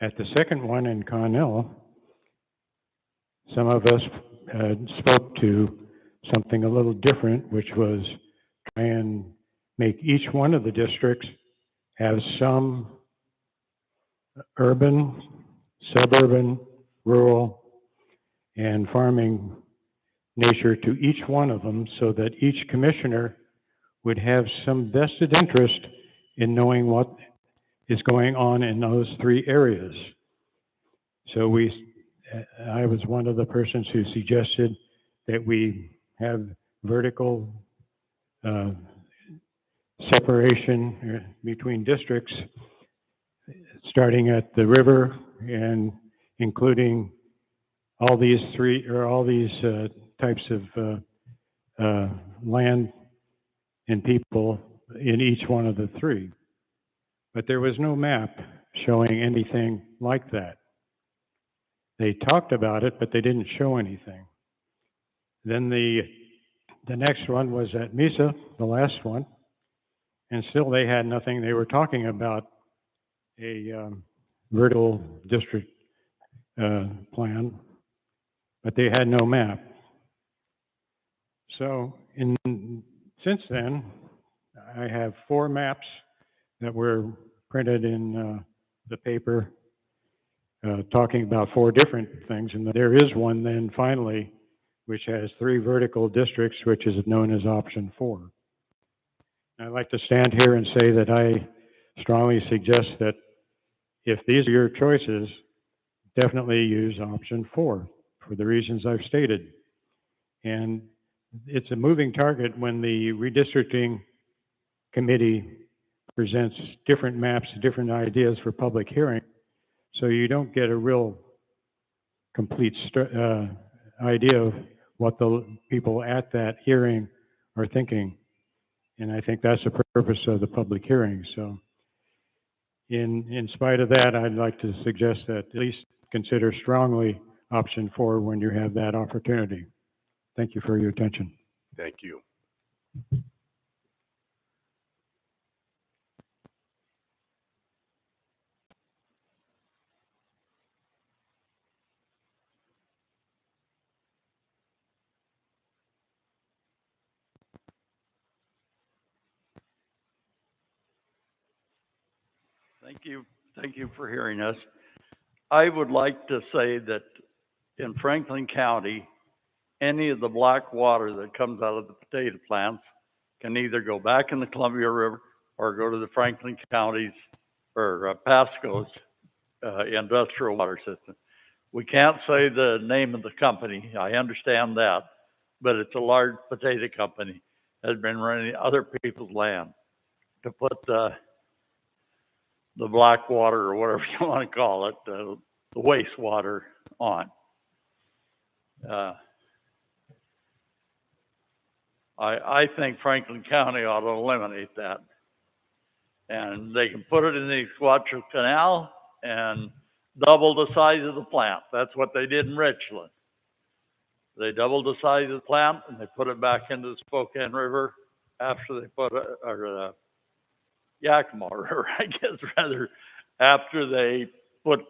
At the second one in Connell, some of us spoke to something a little different, which was try and make each one of the districts have some urban, suburban, rural, and farming nature to each one of them, so that each commissioner would have some vested interest in knowing what is going on in those 3 areas. So I was one of the persons who suggested that we have vertical separation between districts, starting at the river and including all these types of land and people in each one of the three. But there was no map showing anything like that. They talked about it, but they didn't show anything. Then the next one was at Mesa, the last one, and still they had nothing. They were talking about a vertical district plan, but they had no map. So since then, I have 4 maps that were printed in the paper talking about 4 different things. And there is one then finally, which has 3 vertical districts, which is known as option 4. I'd like to stand here and say that I strongly suggest that if these are your choices, definitely use option 4 for the reasons I've stated. And it's a moving target when the redistricting committee presents different maps, different ideas for public hearing, so you don't get a real complete idea of what the people at that hearing are thinking. And I think that's the purpose of the public hearing. So in spite of that, I'd like to suggest that at least consider strongly option 4 when you have that opportunity. Thank you for your attention. Thank you. Thank you for hearing us. I would like to say that in Franklin County, any of the black water that comes out of the potato plants can either go back in the Columbia River or go to the Franklin County's or Pasco's industrial water system. We can't say the name of the company. I understand that, but it's a large potato company that has been running other people's land to put the black water or whatever you want to call it, the wastewater on. I think Franklin County ought to eliminate that. And they can put it in the Squatch Canal and double the size of the plant. That's what they did in Richland. They doubled the size of the plant and they put it back into the Spokane River after they put it, or Yakima River, I guess, rather, after they put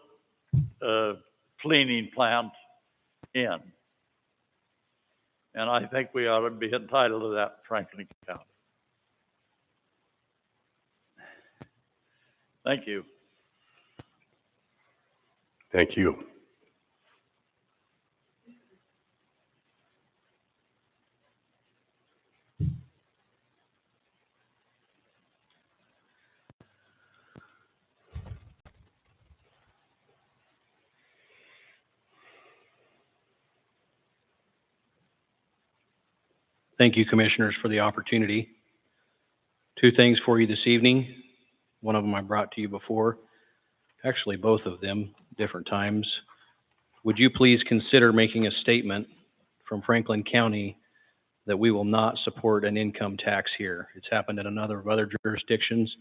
a cleaning plant in. And I think we ought to be entitled to that in Franklin County. Thank you. Thank you. Thank you, Commissioners, for the opportunity. 2 things for you this evening. One of them I brought to you before. Actually, both of them, different times. Would you please consider making a statement from Franklin County that we will not support an income tax here? It's happened in a number of other jurisdictions.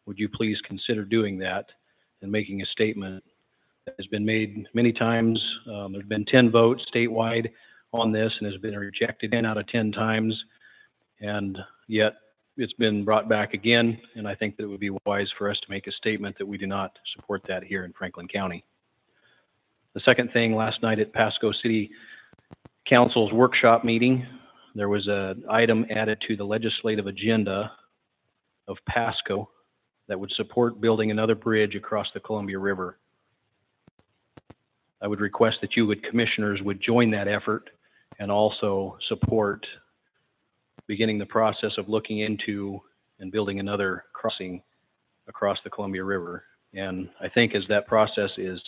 Would you please consider doing that and making a statement that has been made many times? There's been 10 votes statewide on this and has been rejected 10 out of 10 times, and yet it's been brought back again, and I think that it would be wise for us to make a statement that we do not support that here in Franklin County. The second thing, last night at Pasco City Council's workshop meeting, there was an item added to the legislative agenda of Pasco that would support building another bridge across the Columbia River. I would request that you commissioners would join that effort and also support beginning the process of looking into and building another crossing across the Columbia River. And I think as that process is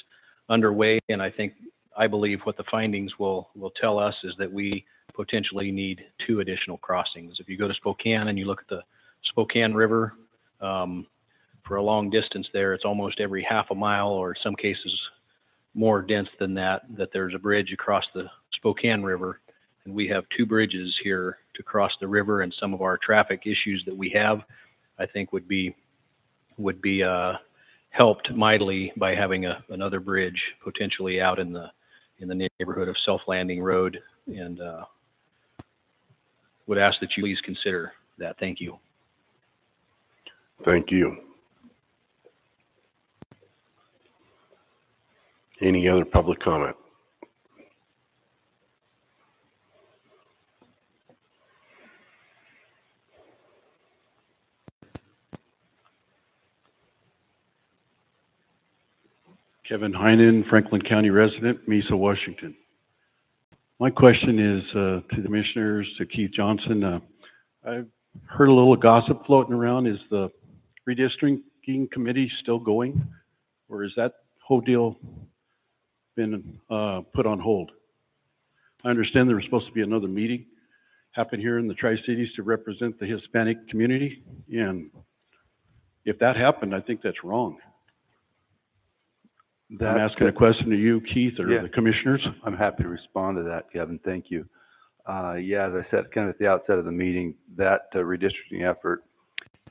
underway, and I believe what the findings will tell us is that we potentially need 2 additional crossings. If you go to Spokane and you look at Spokane River. For a long distance there, it's almost every half a mile, or some cases more dense than that, that there's a bridge across the Spokane River. And we have two bridges here to cross the river, and some of our traffic issues that we have, I think would be helped mightily by having another bridge potentially out in the neighborhood of Self Landing Road, and would ask that you please consider that. Thank you. Thank you. Any other public comment? Kevin Heinen, Franklin County resident, Mesa, Washington. My question is to the commissioners, to Keith Johnson. I've heard a little gossip floating around. Is the redistricting committee still going, or is that whole deal been put on hold? I understand there was supposed to be another meeting happen here in the Tri-Cities to represent the Hispanic community, and if that happened, I think that's wrong. I'm asking a question to you, Keith, or Yeah. the commissioners. I'm happy to respond to that, Kevin. Thank you. Yeah, as I said kind of at the outset of the meeting, that redistricting effort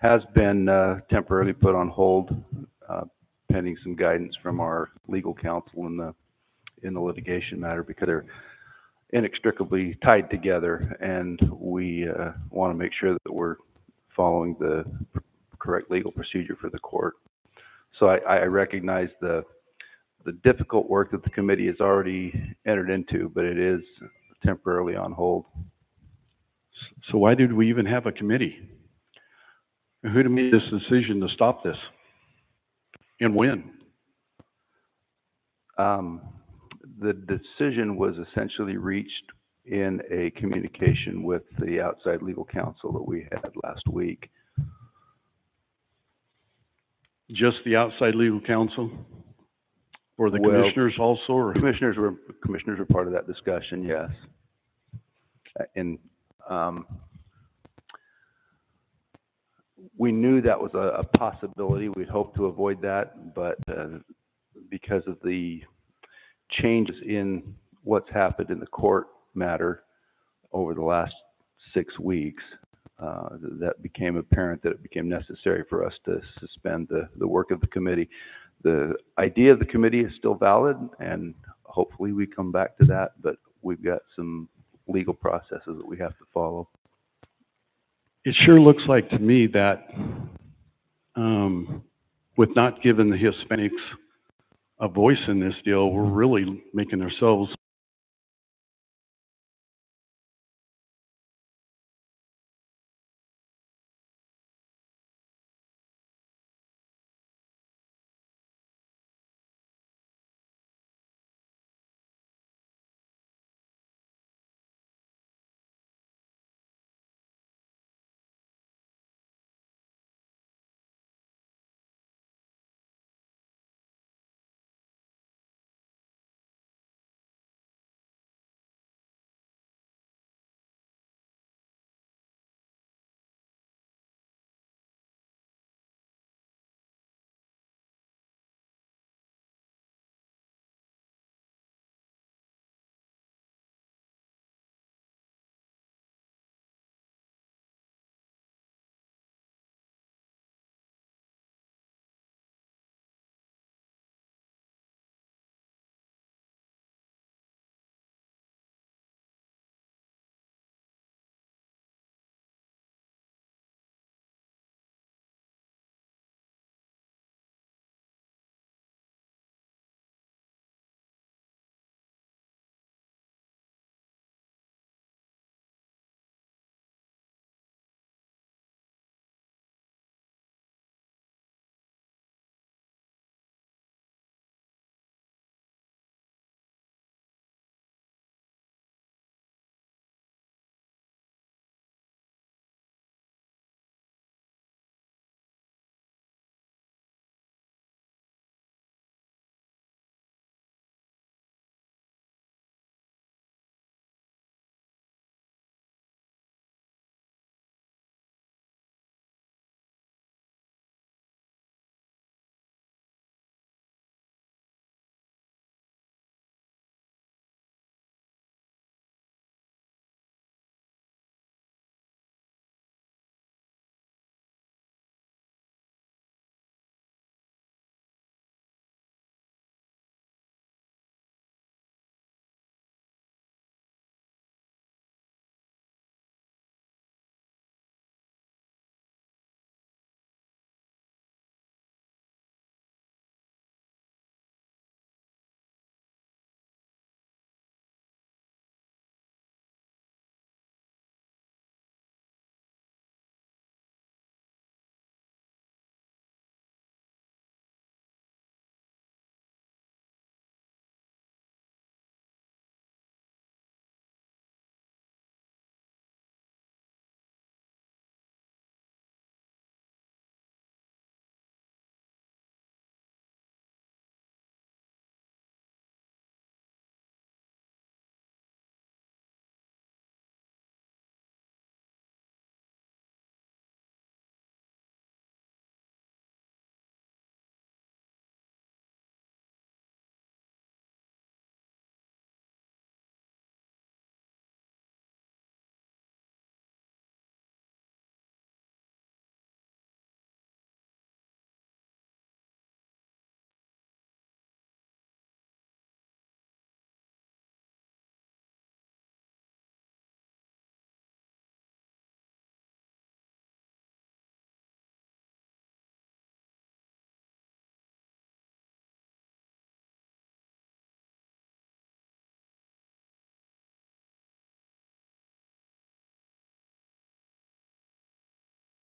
has been temporarily put on hold pending some guidance from our legal counsel in the litigation matter, because they're inextricably tied together, and we want to make sure that we're following the correct legal procedure for the court. So I recognize the difficult work that the committee has already entered into, but it is temporarily on hold. So why did we even have a committee? And who made this decision to stop this? And when? The decision was essentially reached in a communication with the outside legal counsel that we had last week. Just the outside legal counsel? Or the Well, commissioners also? Or? Commissioners were part of that discussion, yes. And we knew that was a possibility. We'd hoped to avoid that, but because of the changes in what's happened in the court matter over the last 6 weeks, that became apparent that it became necessary for us to suspend the work of the committee. The idea of the committee is still valid, and hopefully we come back to that, but we've got some legal processes that we have to follow. It sure looks like to me that with not giving the Hispanics a voice in this deal, we're really making ourselves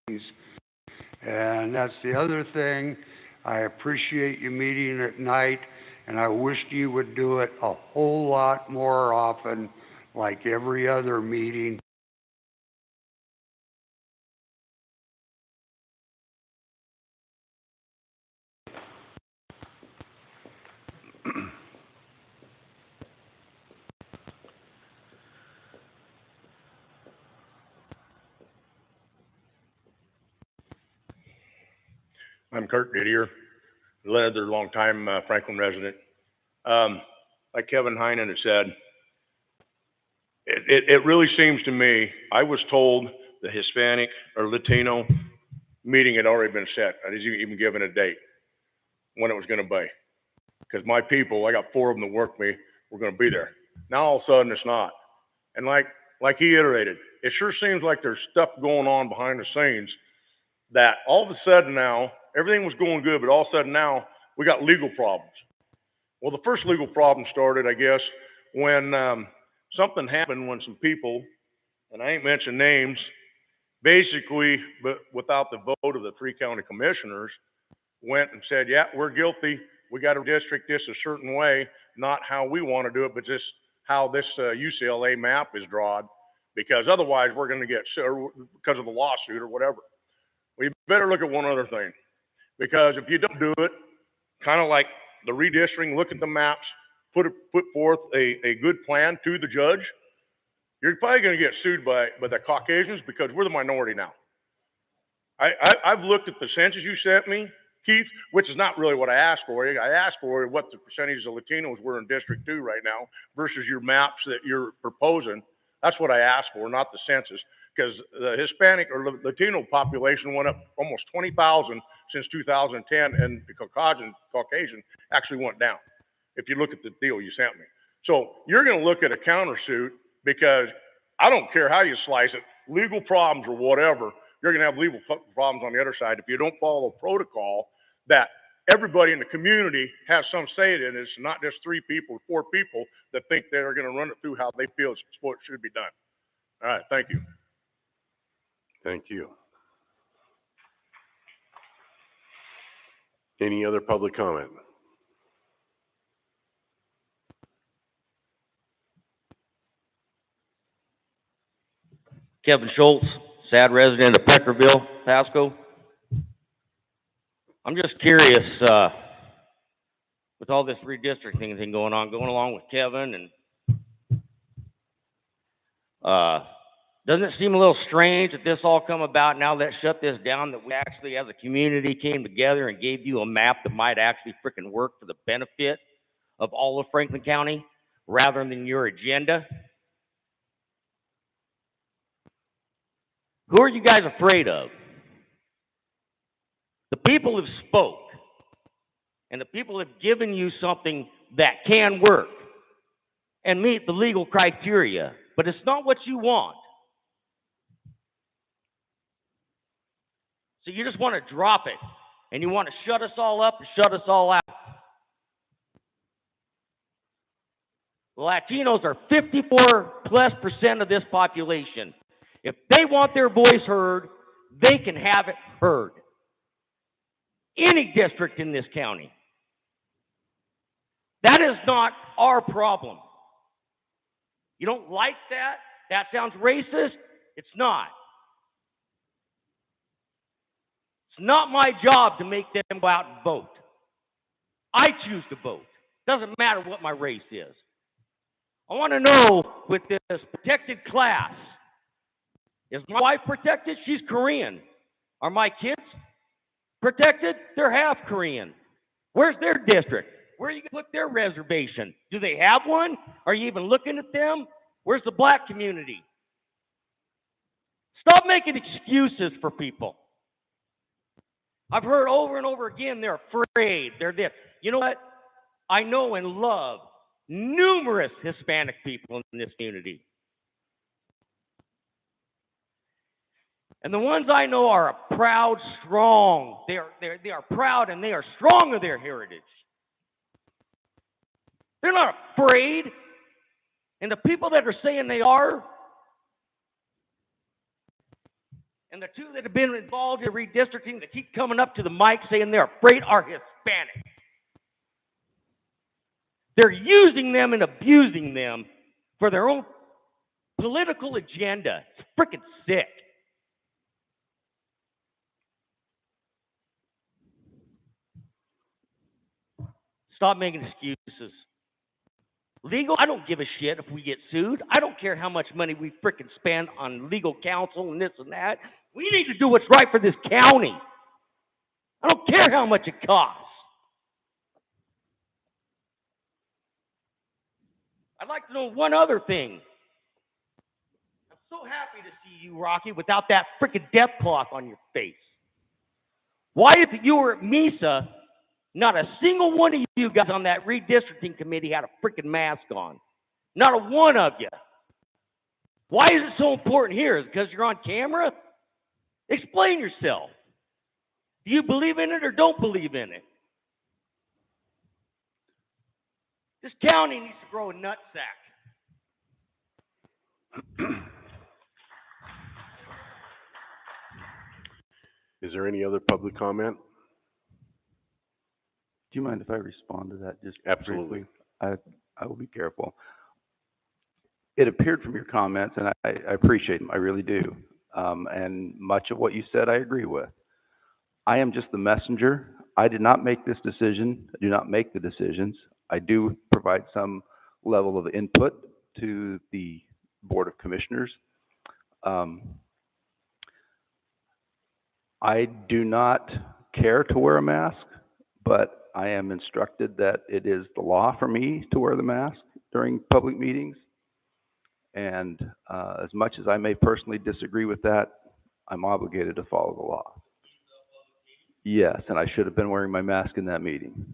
And that's the other thing. I appreciate you meeting at night, and I wished you would do it a whole lot more often, like every other meeting. I'm Kurt Didier, lived there a long time, Franklin resident. Like Kevin Heinen has said, it really seems to me, I was told the Hispanic or Latino meeting had already been set. I didn't even given a date when it was gonna be. Because my people, I got 4 of them that work me, were gonna be there. Now all of a sudden it's not. And like he iterated, it sure seems like there's stuff going on behind the scenes that all of a sudden now, everything was going good, but all of a sudden now, we got legal problems. Well, the first legal problem started, I guess, when something happened when some people, and I ain't mentioning names, basically, but without the vote of the 3 county commissioners, went and said, yeah, we're guilty. We got to district this a certain way, not how we want to do it, but just how this UCLA map is drawn, because otherwise we're going to get sued because of the lawsuit or whatever. We better look at one other thing, because if you don't do it, kind of like the redistricting, look at the maps, put forth a good plan to the judge, you're probably going to get sued by the Caucasians because we're the minority now. I've looked at the census you sent me, Keith, which is not really what I asked for. I asked for what the percentage of Latinos were in District 2 right now versus your maps that you're proposing. That's what I asked for, not the census, because the Hispanic or Latino population went up almost 20,000 since 2010, and the Caucasian actually went down, if you look at the deal you sent me. So you're going to look at a countersuit, because I don't care how you slice it, legal problems or whatever, you're going to have legal problems on the other side if you don't follow protocol that everybody in the community has some say in it. It's not just 3 people or 4 people that think they're going to run it through how they feel it should be done. All right, thank you. Thank you. Any other public comment? Kevin Schultz, sad resident of Peckerville, Pasco. I'm just curious, with all this redistricting thing going along with Kevin, and doesn't it seem a little strange that this all come about now that shut this down, that we actually as a community came together and gave you a map that might actually frickin' work for the benefit of all of Franklin County rather than your agenda? Who are you guys afraid of? The people have spoke, and the people have given you something that can work and meet the legal criteria, but it's not what you want. So you just want to drop it, and you want to shut us all up and shut us all out. The Latinos are 54+% of this population. If they want their voice heard, they can have it heard. Any district in this county. That is not our problem. You don't like that? That sounds racist? It's not. It's not my job to make them go out and vote. I choose to vote. Doesn't matter what my race is. I want to know, with this protected class, is my wife protected? She's Korean. Are my kids protected? They're half Korean. Where's their district? Where are you going to put their reservation? Do they have one? Are you even looking at them? Where's the black community? Stop making excuses for people. I've heard over and over again they're afraid. They're this. You know what? I know and love numerous Hispanic people in this community. And the ones I know are proud, strong. They are proud and they are strong of their heritage. They're not afraid. And the people that are saying they are, And the two that have been involved in redistricting that keep coming up to the mic saying they're afraid are Hispanic. They're using them and abusing them for their own political agenda. It's freaking sick. Stop making excuses. Legal, I don't give a shit if we get sued. I don't care how much money we freaking spend on legal counsel and this and that. We need to do what's right for this county. I don't care how much it costs. I'd like to know one other thing. I'm so happy to see you, Rocky, without that freaking death cloth on your face. Why is it you were at Mesa, not a single one of you guys on that redistricting committee had a freaking mask on? Not a one of you. Why is it so important here? Is it because you're on camera? Explain yourself. Do you believe in it or don't believe in it? This county needs to grow a nutsack. Is there any other public comment? Do you mind if I respond to that just Absolutely. briefly? I will be careful. It appeared from your comments, and I appreciate them, I really do. And much of what you said I agree with. I am just the messenger. I did not make this decision. I do not make the decisions. I do provide some level of input to the Board of Commissioners. I do not care to wear a mask, but I am instructed that it is the law for me to wear the mask during public meetings. And as much as I may personally disagree with that, I'm obligated to follow the law. Yes, and I should have been wearing my mask in that meeting.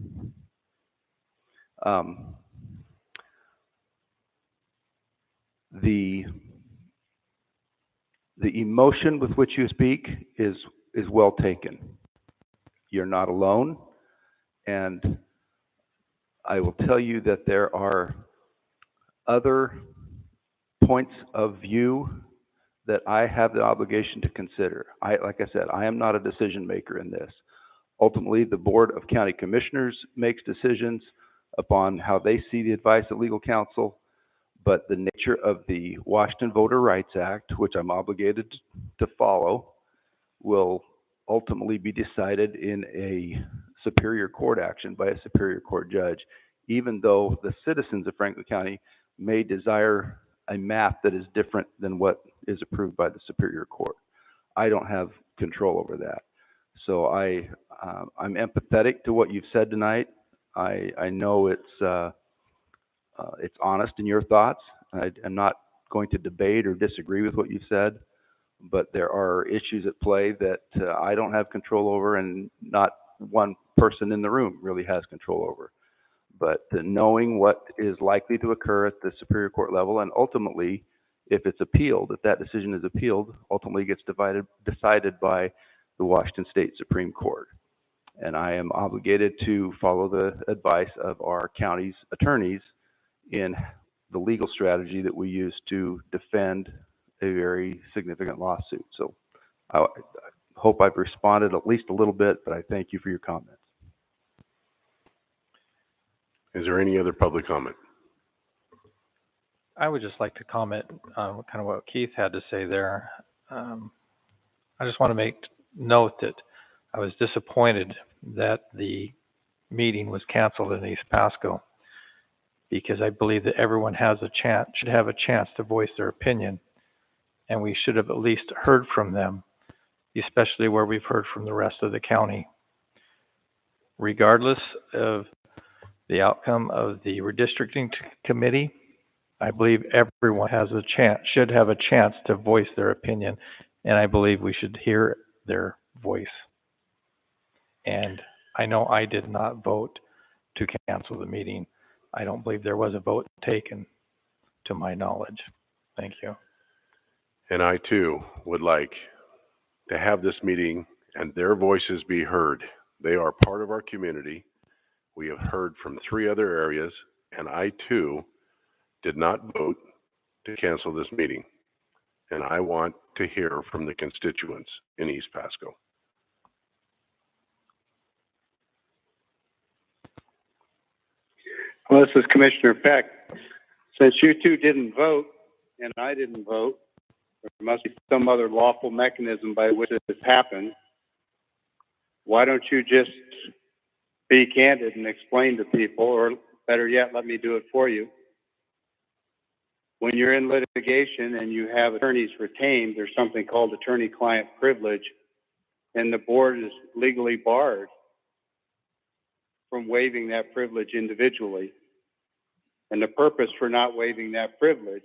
The emotion with which you speak is well taken. You're not alone, and I will tell you that there are other points of view that I have the obligation to consider. Like I said, I am not a decision maker in this. Ultimately, the Board of County Commissioners makes decisions upon how they see the advice of legal counsel, but the nature of the Washington Voter Rights Act, which I'm obligated to follow, will ultimately be decided in a superior court action by a superior court judge, even though the citizens of Franklin County may desire a map that is different than what is approved by the Superior Court. I don't have control over that. So I'm empathetic to what you've said tonight. I know it's honest in your thoughts. I'm not going to debate or disagree with what you've said, but there are issues at play that I don't have control over, and not one person in the room really has control over. But knowing what is likely to occur at the Superior Court level, and ultimately, if it's appealed, if that decision is appealed, ultimately gets decided by the Washington State Supreme Court. And I am obligated to follow the advice of our county's attorneys in the legal strategy that we use to defend a very significant lawsuit. So I hope I've responded at least a little bit, but I thank you for your comments. Is there any other public comment? I would just like to comment on kind of what Keith had to say there. I just want to make note that I was disappointed that the meeting was canceled in East Pasco, because I believe that everyone has a chance, should have a chance to voice their opinion, and we should have at least heard from them, especially where we've heard from the rest of the county. Regardless of the outcome of the redistricting committee, I believe everyone has a chance, should have a chance to voice their opinion, and I believe we should hear their voice. And I know I did not vote to cancel the meeting. I don't believe there was a vote taken, to my knowledge. Thank you. And I too would like to have this meeting and their voices be heard. They are part of our community. We have heard from 3 other areas, and I too did not vote to cancel this meeting. and I want to hear from the constituents in East Pasco. Well, this is Commissioner Peck. Since you two didn't vote and I didn't vote, there must be some other lawful mechanism by which this happened. Why don't you just be candid and explain to people, or better yet, let me do it for you. When you're in litigation and you have attorneys retained, there's something called attorney-client privilege, and the board is legally barred from waiving that privilege individually. And the purpose for not waiving that privilege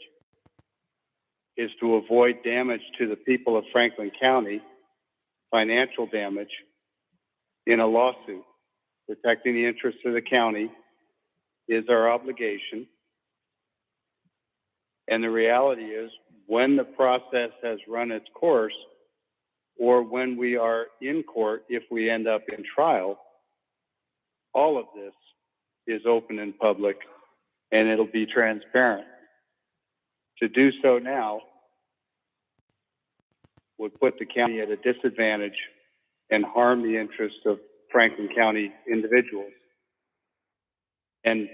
is to avoid damage to the people of Franklin County, financial damage, in a lawsuit. Protecting the interests of the county is our obligation. And the reality is, when the process has run its course, or when we are in court, if we end up in trial, all of this is open and public, and it'll be transparent. To do so now would put the county at a disadvantage and harm the interests of Franklin County individuals. And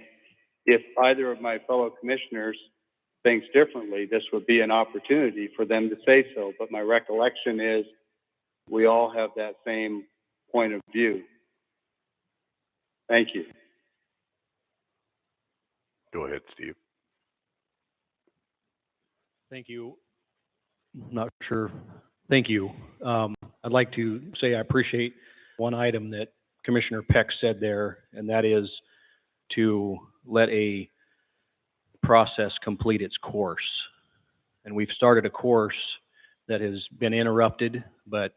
if either of my fellow commissioners thinks differently, this would be an opportunity for them to say so. But my recollection is we all have that same point of view. Thank you. Go ahead, Steve. Thank you. Not sure. Thank you. I'd like to say I appreciate one item that Commissioner Peck said there, and that is to let a process complete its course. And we've started a course that has been interrupted, but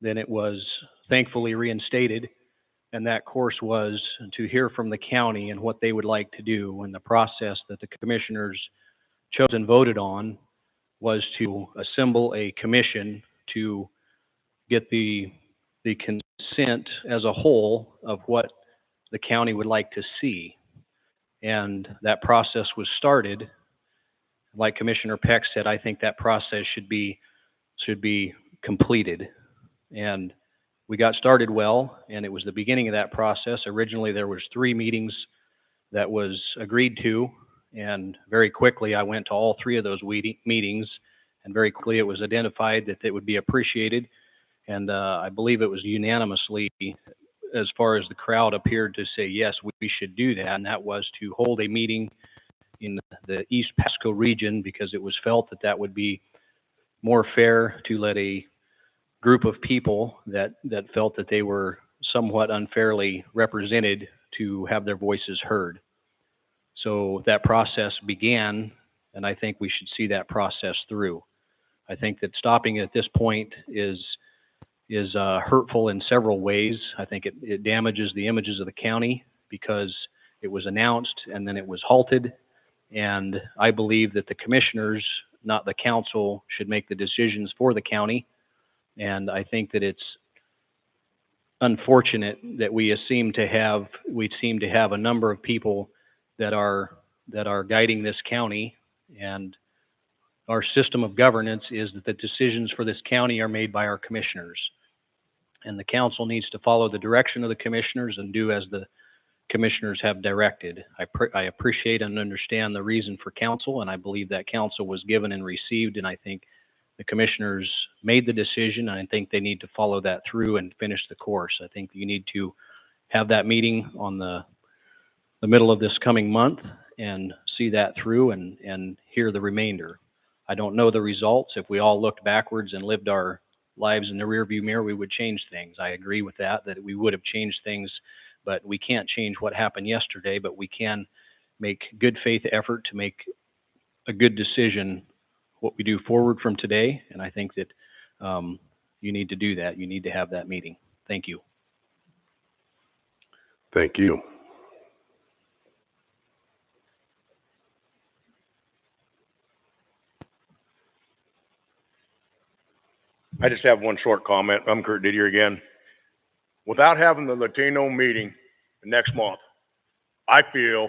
then it was thankfully reinstated. And that course was to hear from the county and what they would like to do. And the process that the commissioners chose and voted on was to assemble a commission to get the consent as a whole of what the county would like to see. And that process was started. Like Commissioner Peck said, I think that process should be completed. And we got started well, and it was the beginning of that process. Originally, there was 3 meetings that was agreed to, and very quickly I went to all 3 of those meetings, and very quickly it was identified that it would be appreciated. And I believe it was unanimously, as far as the crowd appeared to say, yes, we should do that. And that was to hold a meeting in the East Pasco region, because it was felt that that would be more fair to let a group of people that felt that they were somewhat unfairly represented to have their voices heard. So that process began, and I think we should see that process through. I think that stopping at this point is hurtful in several ways. I think it damages the images of the county, because it was announced and then it was halted. And I believe that the commissioners, not the council, should make the decisions for the county. And I think that it's unfortunate that we seem to have a number of people that are guiding this county, and our system of governance is that the decisions for this county are made by our commissioners. And the council needs to follow the direction of the commissioners and do as the commissioners have directed. I appreciate and understand the reason for council, and I believe that council was given and received, and I think the commissioners made the decision, and I think they need to follow that through and finish the course. I think you need to have that meeting on the middle of this coming month and see that through and hear the remainder. I don't know the results. If we all looked backwards and lived our lives in the rearview mirror, we would change things. I agree with that we would have changed things, but we can't change what happened yesterday, but we can make good faith effort to make a good decision what we do forward from today. And I think that you need to do that. You need to have that meeting. Thank you. Thank you. I just have one short comment. I'm Kurt Didier again. Without having the Latino meeting next month, I feel,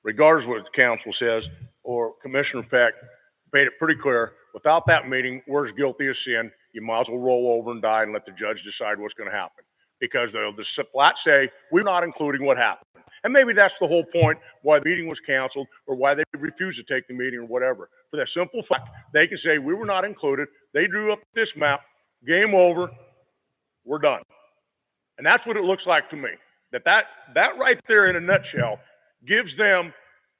regardless of what the council says, or Commissioner Peck made it pretty clear, without that meeting, we're as guilty as sin. You might as well roll over and die and let the judge decide what's going to happen. Because the plat say, we're not including what happened. And maybe that's the whole point why the meeting was canceled or why they refused to take the meeting or whatever. For that simple fact, they can say, we were not included. They drew up this map. Game over. We're done. And that's what it looks like to me. That right there in a nutshell gives them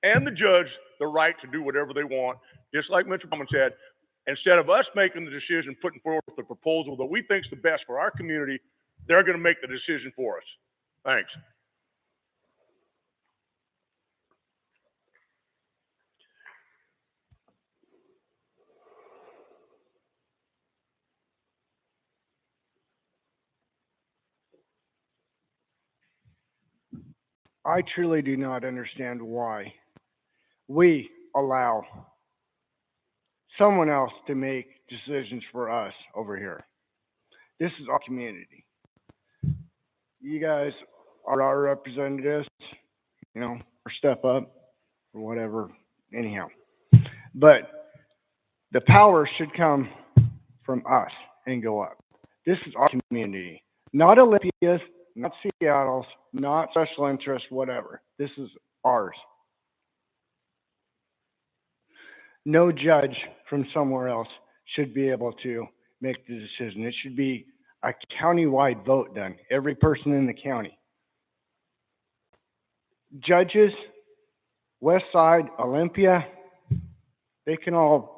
and the judge the right to do whatever they want. Just like Mr. Bowman said, instead of us making the decision, putting forth the proposal that we think is the best for our community, they're going to make the decision for us. Thanks. I truly do not understand why we allow someone else to make decisions for us over here. This is our community. You guys are our representatives, or step up or whatever, anyhow. But the power should come from us and go up. This is our community, not Olympia's, not Seattle's, not special interest, whatever. This is ours. No judge from somewhere else should be able to make the decision. It should be a county-wide vote done, every person in the county. Judges, West Side, Olympia, they can all.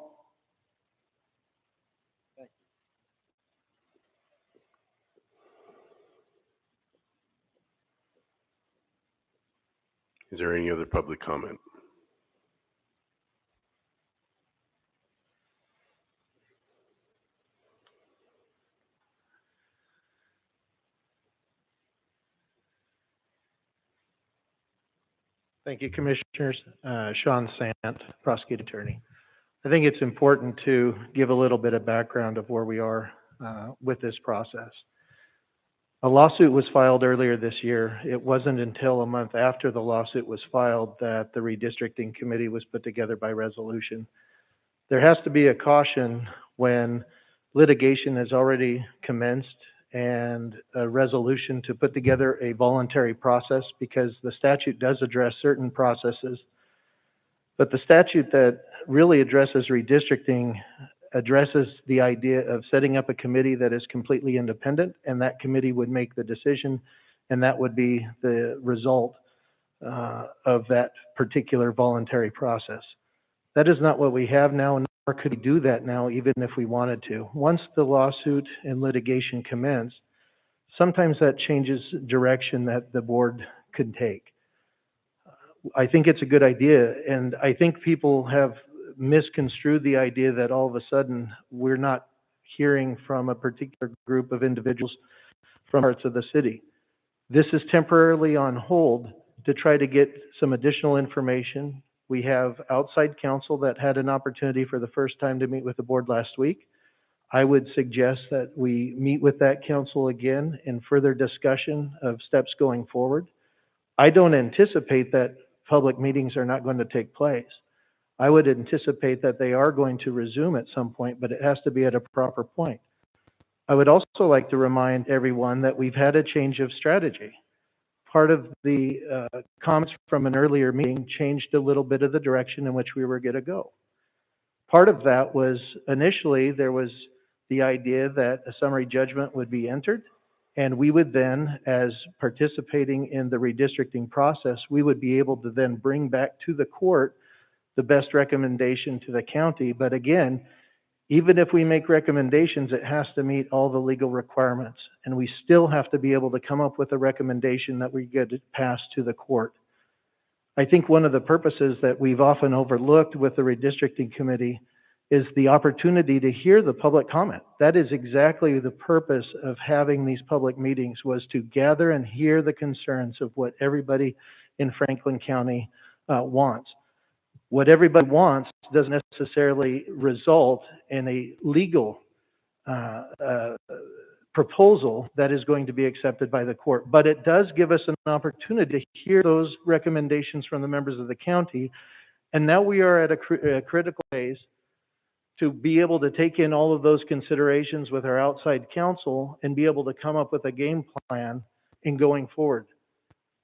Is there any other public comment? Thank you, Commissioners. Sean Sant, prosecuting attorney. I think it's important to give a little bit of background of where we are with this process. A lawsuit was filed earlier this year. It wasn't until a month after the lawsuit was filed that the redistricting committee was put together by resolution. There has to be a caution when litigation has already commenced and a resolution to put together a voluntary process, because the statute does address certain processes. But the statute that really addresses redistricting addresses the idea of setting up a committee that is completely independent, and that committee would make the decision, and that would be the result of that particular voluntary process. That is not what we have now, nor could we do that now, even if we wanted to. Once the lawsuit and litigation commence, sometimes that changes direction that the board could take. I think it's a good idea, and I think people have misconstrued the idea that all of a sudden we're not hearing from a particular group of individuals from parts of the city. This is temporarily on hold to try to get some additional information. We have outside counsel that had an opportunity for the first time to meet with the board last week. I would suggest that we meet with that counsel again in further discussion of steps going forward. I don't anticipate that public meetings are not going to take place. I would anticipate that they are going to resume at some point, but it has to be at a proper point. I would also like to remind everyone that we've had a change of strategy. Part of the comments from an earlier meeting changed a little bit of the direction in which we were going to go. Part of that was initially there was the idea that a summary judgment would be entered, and we would then, as participating in the redistricting process, we would be able to then bring back to the court the best recommendation to the county. But again, even if we make recommendations, it has to meet all the legal requirements, and we still have to be able to come up with a recommendation that we get passed to the court. I think one of the purposes that we've often overlooked with the redistricting committee is the opportunity to hear the public comment. That is exactly the purpose of having these public meetings, was to gather and hear the concerns of what everybody in Franklin County wants. What everybody wants doesn't necessarily result in a legal proposal that is going to be accepted by the court, but it does give us an opportunity to hear those recommendations from the members of the county. And now we are at a critical phase to be able to take in all of those considerations with our outside counsel and be able to come up with a game plan in going forward.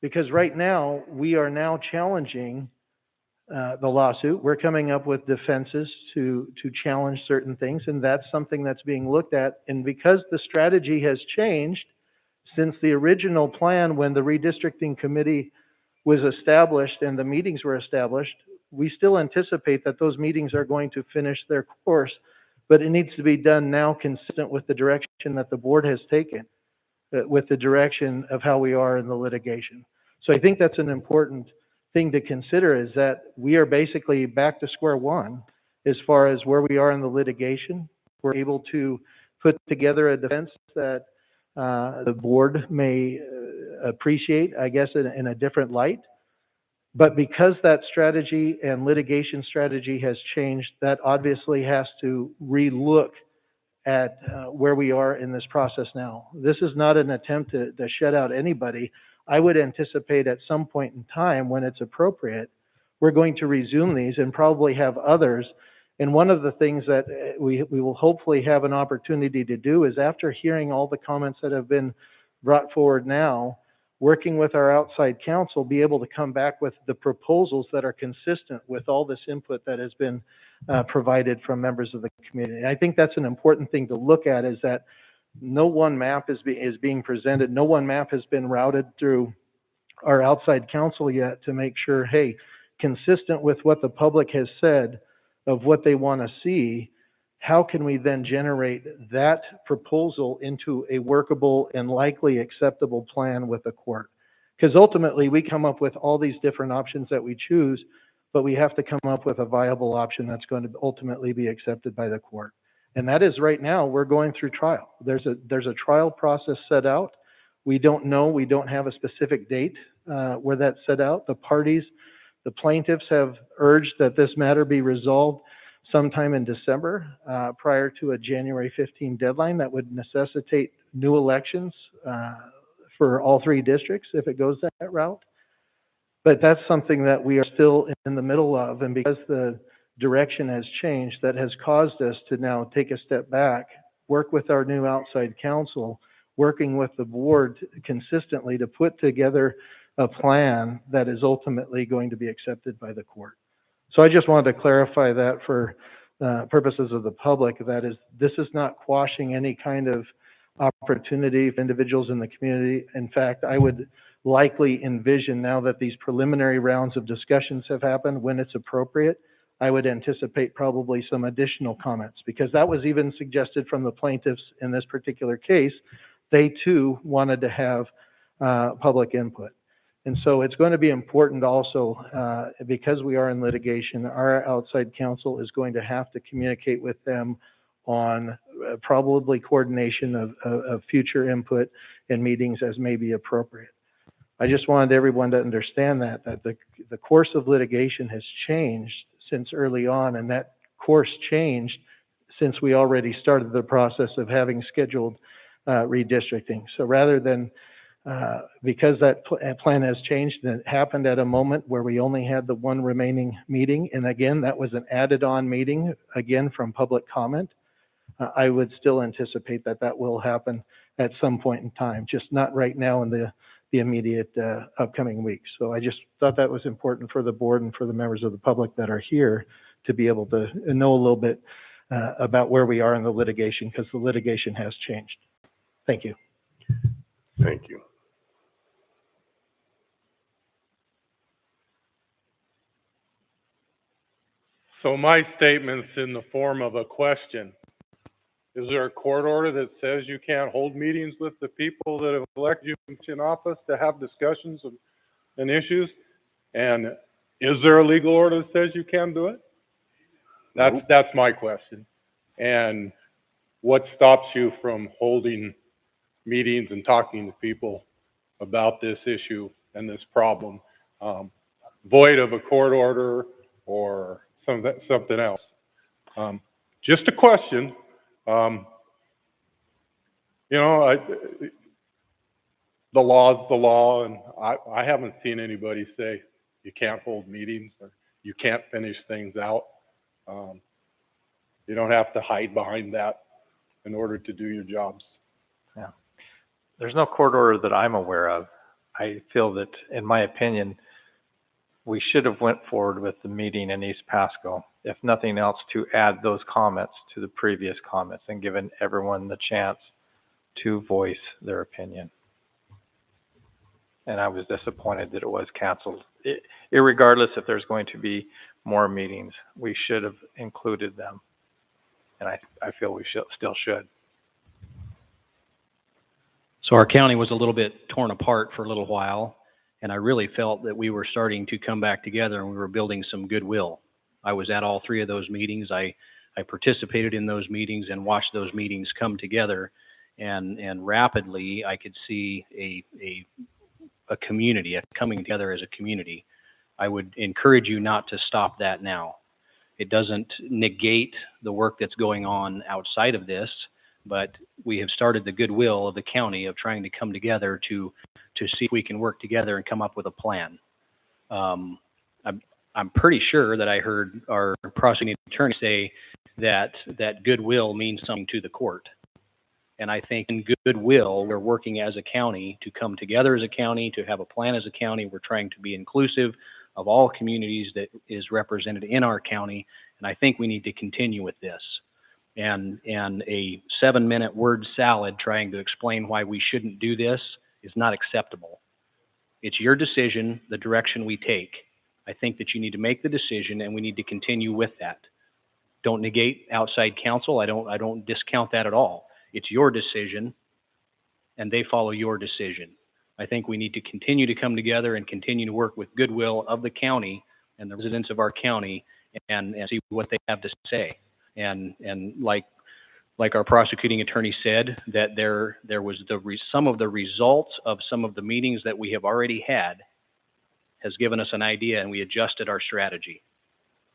Because right now, we are now challenging the lawsuit. We're coming up with defenses to challenge certain things, and that's something that's being looked at. And because the strategy has changed since the original plan, when the redistricting committee was established and the meetings were established, we still anticipate that those meetings are going to finish their course, but it needs to be done now consistent with the direction that the board has taken, with the direction of how we are in the litigation. So I think that's an important thing to consider, is that we are basically back to square one as far as where we are in the litigation. We're able to put together a defense that the board may appreciate, I guess, in a different light. But because that strategy and litigation strategy has changed, that obviously has to relook at where we are in this process now. This is not an attempt to shut out anybody. I would anticipate at some point in time, when it's appropriate, we're going to resume these and probably have others. And one of the things that we will hopefully have an opportunity to do is, after hearing all the comments that have been brought forward now, working with our outside counsel, be able to come back with the proposals that are consistent with all this input that has been provided from members of the community. And I think that's an important thing to look at, is that no one map is being presented. No one map has been routed through our outside counsel yet to make sure, hey, consistent with what the public has said of what they want to see, how can we then generate that proposal into a workable and likely acceptable plan with the court? Because ultimately, we come up with all these different options that we choose, but we have to come up with a viable option that's going to ultimately be accepted by the court. And that is, right now, we're going through trial. There's a trial process set out. We don't know, we don't have a specific date where that's set out. The parties, the plaintiffs, have urged that this matter be resolved sometime in December, prior to a January 15 deadline that would necessitate new elections for all three districts if it goes that route. But that's something that we are still in the middle of, and because the direction has changed, that has caused us to now take a step back, work with our new outside counsel, working with the board consistently to put together a plan that is ultimately going to be accepted by the court. So I just wanted to clarify that for purposes of the public. That is, this is not quashing any kind of opportunity for individuals in the community. In fact, I would likely envision, now that these preliminary rounds of discussions have happened, when it's appropriate, I would anticipate probably some additional comments, because that was even suggested from the plaintiffs in this particular case. They too wanted to have public input. And so it's going to be important also, because we are in litigation, our outside counsel is going to have to communicate with them on probably coordination of future input and meetings as may be appropriate. I just wanted everyone to understand that the course of litigation has changed since early on, and that course changed since we already started the process of having scheduled redistricting. So rather than because that plan has changed, and it happened at a moment where we only had the one remaining meeting, and again, that was an added-on meeting, again, from public comment. I would still anticipate that that will happen at some point in time, just not right now in the immediate upcoming weeks. So I just thought that was important for the board and for the members of the public that are here to be able to know a little bit about where we are in the litigation, because the litigation has changed. Thank you. Thank you. So my statement's in the form of a question. Is there a court order that says you can't hold meetings with the people that have elected you in office to have discussions and issues? And is there a legal order that says you can do it? That's my question. And what stops you from holding meetings and talking to people about this issue and this problem, void of a court order or something else? Just a question. You know, the law's the law, and I haven't seen anybody say you can't hold meetings or you can't finish things out. You don't have to hide behind that in order to do your jobs. Yeah. There's no court order that I'm aware of. I feel that, in my opinion, we should have went forward with the meeting in East Pasco, if nothing else, to add those comments to the previous comments and given everyone the chance to voice their opinion. And I was disappointed that it was canceled. Irregardless if there's going to be more meetings, we should have included them. And I feel we still should. So our county was a little bit torn apart for a little while, and I really felt that we were starting to come back together and we were building some goodwill. I was at all three of those meetings. I participated in those meetings and watched those meetings come together, and rapidly I could see a community, coming together as a community. I would encourage you not to stop that now. It doesn't negate the work that's going on outside of this, but we have started the goodwill of the county of trying to come together to see if we can work together and come up with a plan. I'm pretty sure that I heard our prosecuting attorney say that goodwill means something to the court. And I think in goodwill, we're working as a county to come together as a county, to have a plan as a county. We're trying to be inclusive of all communities that is represented in our county. And I think we need to continue with this. And a 7-minute word salad trying to explain why we shouldn't do this is not acceptable. It's your decision, the direction we take. I think that you need to make the decision and we need to continue with that. Don't negate outside counsel. I don't discount that at all. It's your decision and they follow your decision. I think we need to continue to come together and continue to work with goodwill of the county and the residents of our county and see what they have to say. And like our prosecuting attorney said, that there was some of the results of some of the meetings that we have already had has given us an idea, and we adjusted our strategy.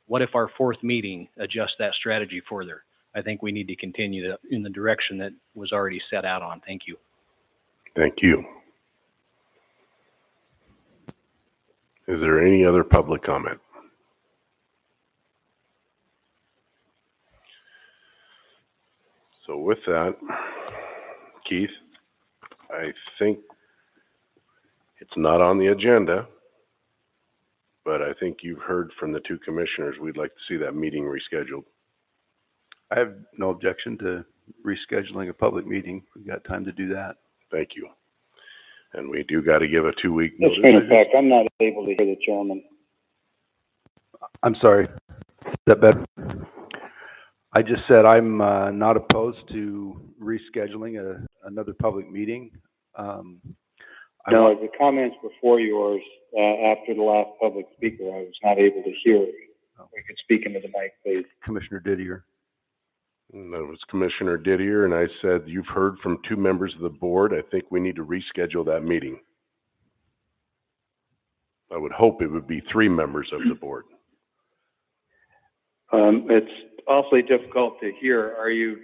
What if our fourth meeting adjusts that strategy further? I think we need to continue in the direction that was already set out on. Thank you. Thank you. Is there any other public comment? So with that, Keith, I think it's not on the agenda, but I think you've heard from the two commissioners. We'd like to see that meeting rescheduled. I have no objection to rescheduling a public meeting. We've got time to do that. Thank you. And we do got to give a 2-week Yes, notice. in fact, I'm not able to hear the chairman. I'm sorry. Is that better? I just said I'm not opposed to rescheduling another public meeting. No, the comments before yours, after the last public speaker, I was not able to hear. We could speak into the mic, please. Commissioner Didier. And that was Commissioner Didier, and I said, you've heard from 2 members of the board. I think we need to reschedule that meeting. I would hope it would be 3 members of the board. It's awfully difficult to hear. Are you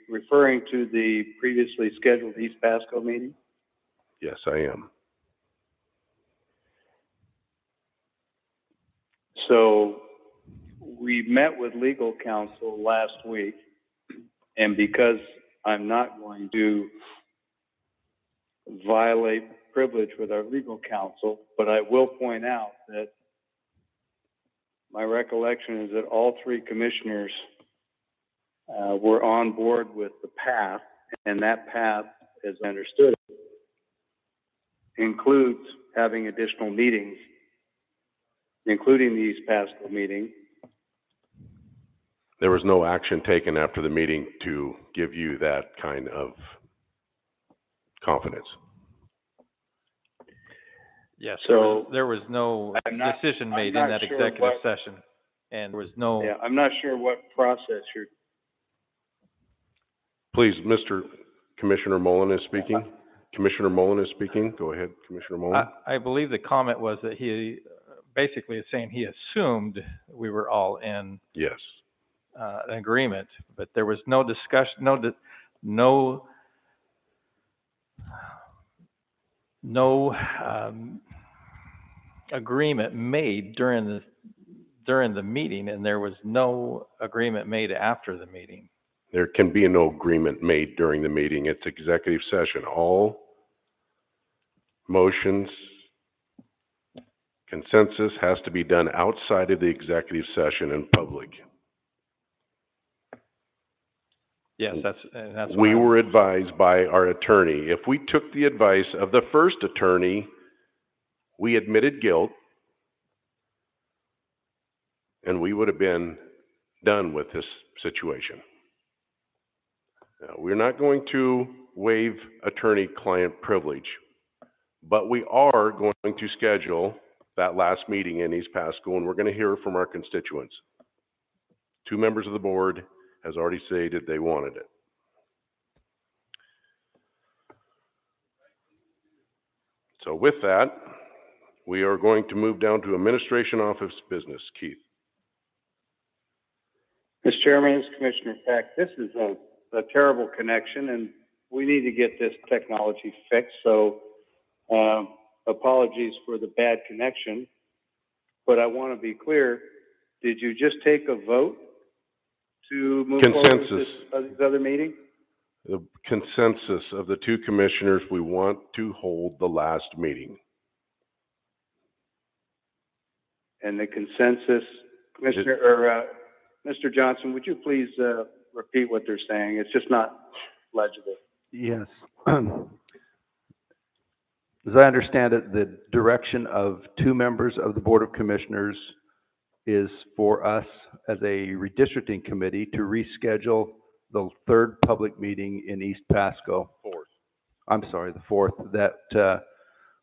referring to the previously scheduled East Pasco meeting? Yes, I am. So we met with legal counsel last week, and because I'm not going to violate privilege with our legal counsel, but I will point out that my recollection is that all 3 commissioners were on board with the path, and that path, as I understood it, includes having additional meetings, including the East Pasco meeting. There was no action taken after the meeting to give you that kind of confidence. Yes, So there was no decision made in that executive session, and there was no. Yeah, I'm not sure what process you're. Please, Mr. Commissioner Mullen is speaking. Commissioner Mullen is speaking. Go ahead, Commissioner Mullen. I believe the comment was that he basically is saying he assumed we were all in yes an agreement, but there was no discussion, no agreement made during during the meeting, and there was no agreement made after the meeting. There can be no agreement made during the meeting. It's executive session. All motions, consensus has to be done outside of the executive session in public. Yes, that's what We were advised by our attorney. If we took the advice of the first attorney, we admitted guilt, and we would have been done with this situation. Now, we're not going to waive attorney-client privilege, but we are going to schedule that last meeting in East Pasco, and we're going to hear from our constituents. 2 members of the board has already stated they wanted it. So with that, we are going to move down to administration office business. Keith. Mr. Chairman, this is Commissioner Peck. This is a terrible connection, and we need to get this technology fixed. So apologies for the bad connection, but I want to be clear. Did you just take a vote to move forward with this other meeting? The consensus of the 2 commissioners, we want to hold the last meeting. And the consensus, Mr. Johnson, would you please repeat what they're saying? It's just not legible. Yes. As I understand it, the direction of 2 members of the Board of Commissioners is for us as a redistricting committee to reschedule the 3rd public meeting in East Pasco. The 4th, that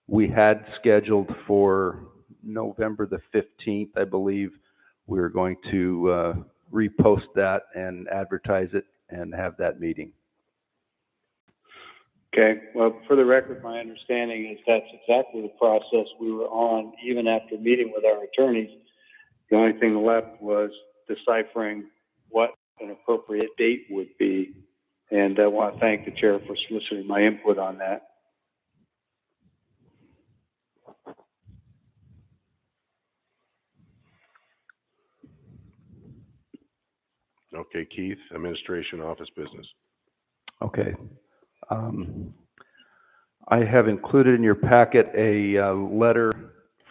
we had scheduled for November the 15th, I believe. We were going to repost that and advertise it and have that meeting. Okay, well, for the record, my understanding is that's exactly the process we were on, even after meeting with our attorneys. The only thing left was deciphering what an appropriate date would be. And I want to thank the chair for soliciting my input on that. Okay, Keith, administration office business. Okay. I have included in your packet a letter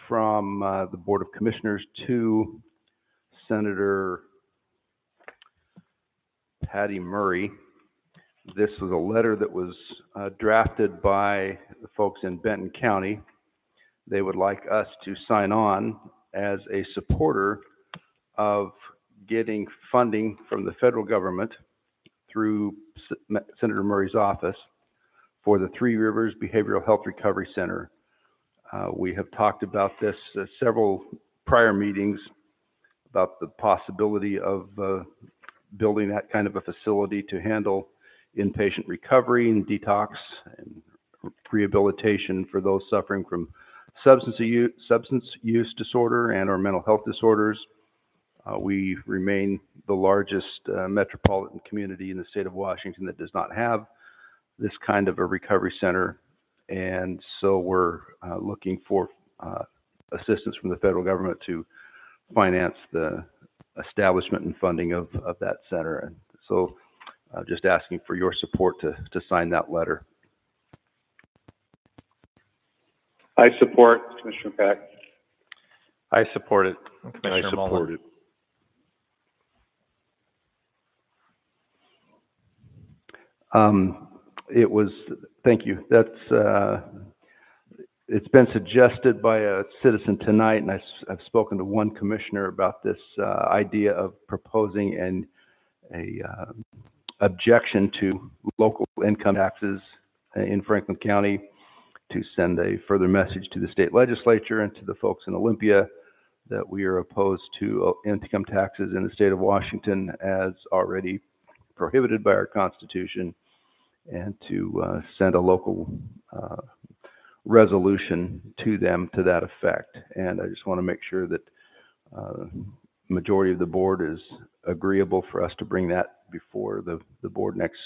from the Board of Commissioners to Senator Patty Murray. This was a letter that was drafted by the folks in Benton County. They would like us to sign on as a supporter of getting funding from the federal government through Senator Murray's office for the Three Rivers Behavioral Health Recovery Center. We have talked about this several prior meetings about the possibility of building that kind of a facility to handle inpatient recovery and detox and rehabilitation for those suffering from substance use disorder and or mental health disorders. We remain the largest metropolitan community in the state of Washington that does not have this kind of a recovery center. And so we're looking for assistance from the federal government to finance the establishment and funding of that center. And so just asking for your support to sign that letter. I support Commissioner Peck. I support it, Commissioner I support Mullen. it. It was, thank you. That's, it's been suggested by a citizen tonight, and I've spoken to one commissioner about this idea of proposing an objection to local income taxes in Franklin County to send a further message to the state legislature and to the folks in Olympia that we are opposed to income taxes in the state of Washington as already prohibited by our Constitution, and to send a local resolution to them to that effect. And I just want to make sure that majority of the board is agreeable for us to bring that before the board next,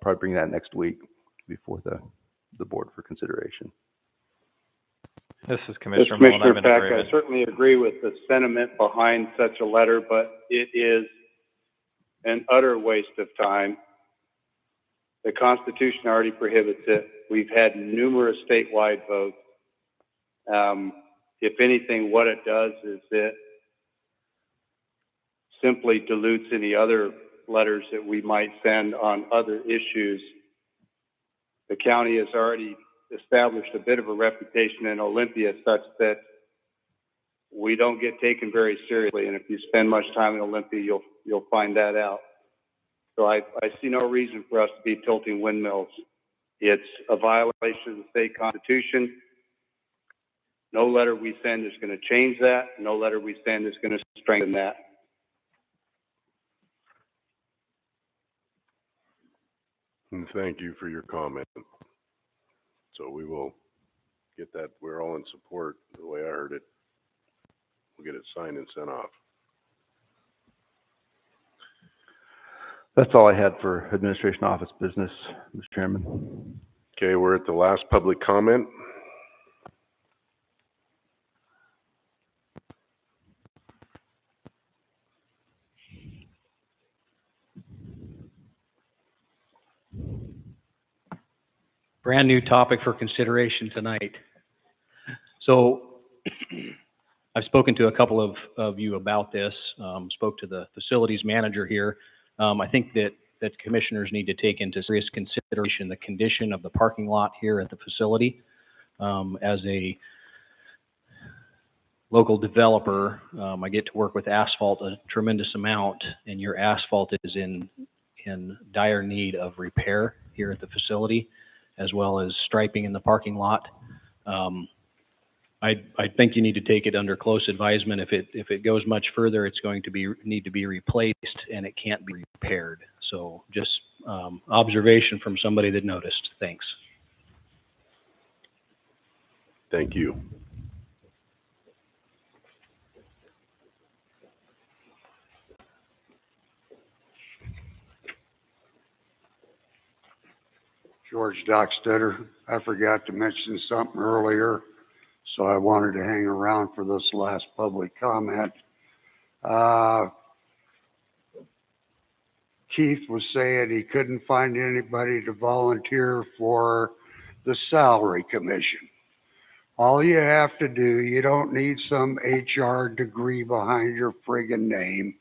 probably bring that next week before the board for consideration. This is This Commissioner Mullen. I'm Commissioner in Peck, agreement. I certainly agree with the sentiment behind such a letter, but it is an utter waste of time. The Constitution already prohibits it. We've had numerous statewide votes. If anything, what it does is it simply dilutes any other letters that we might send on other issues. The county has already established a bit of a reputation in Olympia such that we don't get taken very seriously. And if you spend much time in Olympia, you'll find that out. So I see no reason for us to be tilting windmills. It's a violation of the state constitution. No letter we send is going to change that. No letter we send is going to strengthen that. And thank you for your comment. So we will get that, we're all in support, the way I heard it. We'll get it signed and sent off. That's all I had for administration office business, Mr. Chairman. Okay, we're at the last public comment. Brand new topic for consideration tonight. So I've spoken to a couple of you about this, spoke to the facilities manager here. I think that commissioners need to take into serious consideration the condition of the parking lot here at the facility. As a local developer, I get to work with asphalt a tremendous amount, and your asphalt is in dire need of repair here at the facility, as well as striping in the parking lot. I think you need to take it under close advisement. If it goes much further, it's going to need to be replaced, and it can't be repaired. So just observation from somebody that noticed. Thanks. Thank you. George Dockstetter. I forgot to mention something earlier, so I wanted to hang around for this last public comment. Keith was saying he couldn't find anybody to volunteer for the salary commission. All you have to do, you don't need some HR degree behind your friggin' name.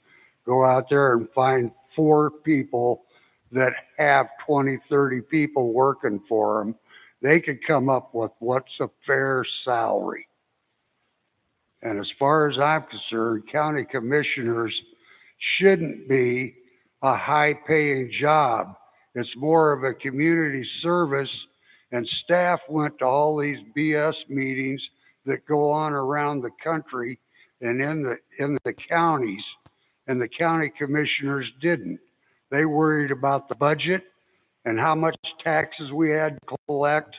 Go out there and find 4 people that have 20, 30 people working for them. They could come up with what's a fair salary. And as far as I'm concerned, county commissioners shouldn't be a high-paying job. It's more of a community service, and staff went to all these BS meetings that go on around the country and in the counties, and the county commissioners didn't. They worried about the budget and how much taxes we had to collect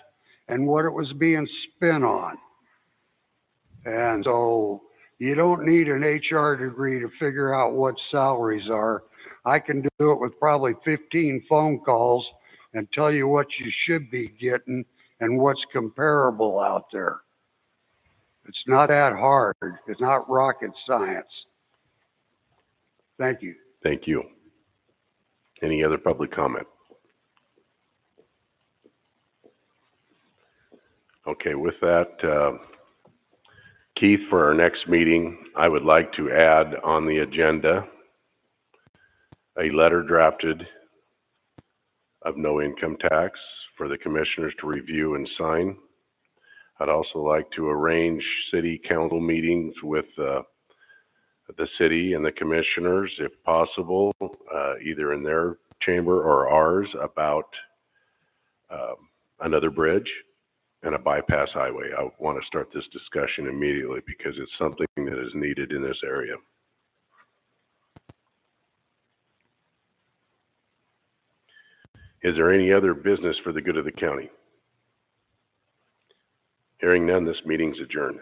and what it was being spent on. And so you don't need an HR degree to figure out what salaries are. I can do it with probably 15 phone calls and tell you what you should be getting and what's comparable out there. It's not that hard. It's not rocket science. Thank you. Thank you. Any other public comment? Okay, with that, Keith, for our next meeting, I would like to add on the agenda a letter drafted of no income tax for the commissioners to review and sign. I'd also like to arrange city council meetings with the city and the commissioners, if possible, either in their chamber or ours, about another bridge and a bypass highway. I want to start this discussion immediately because it's something that is needed in this area. Is there any other business for the good of the county? Hearing none, this meeting's adjourned.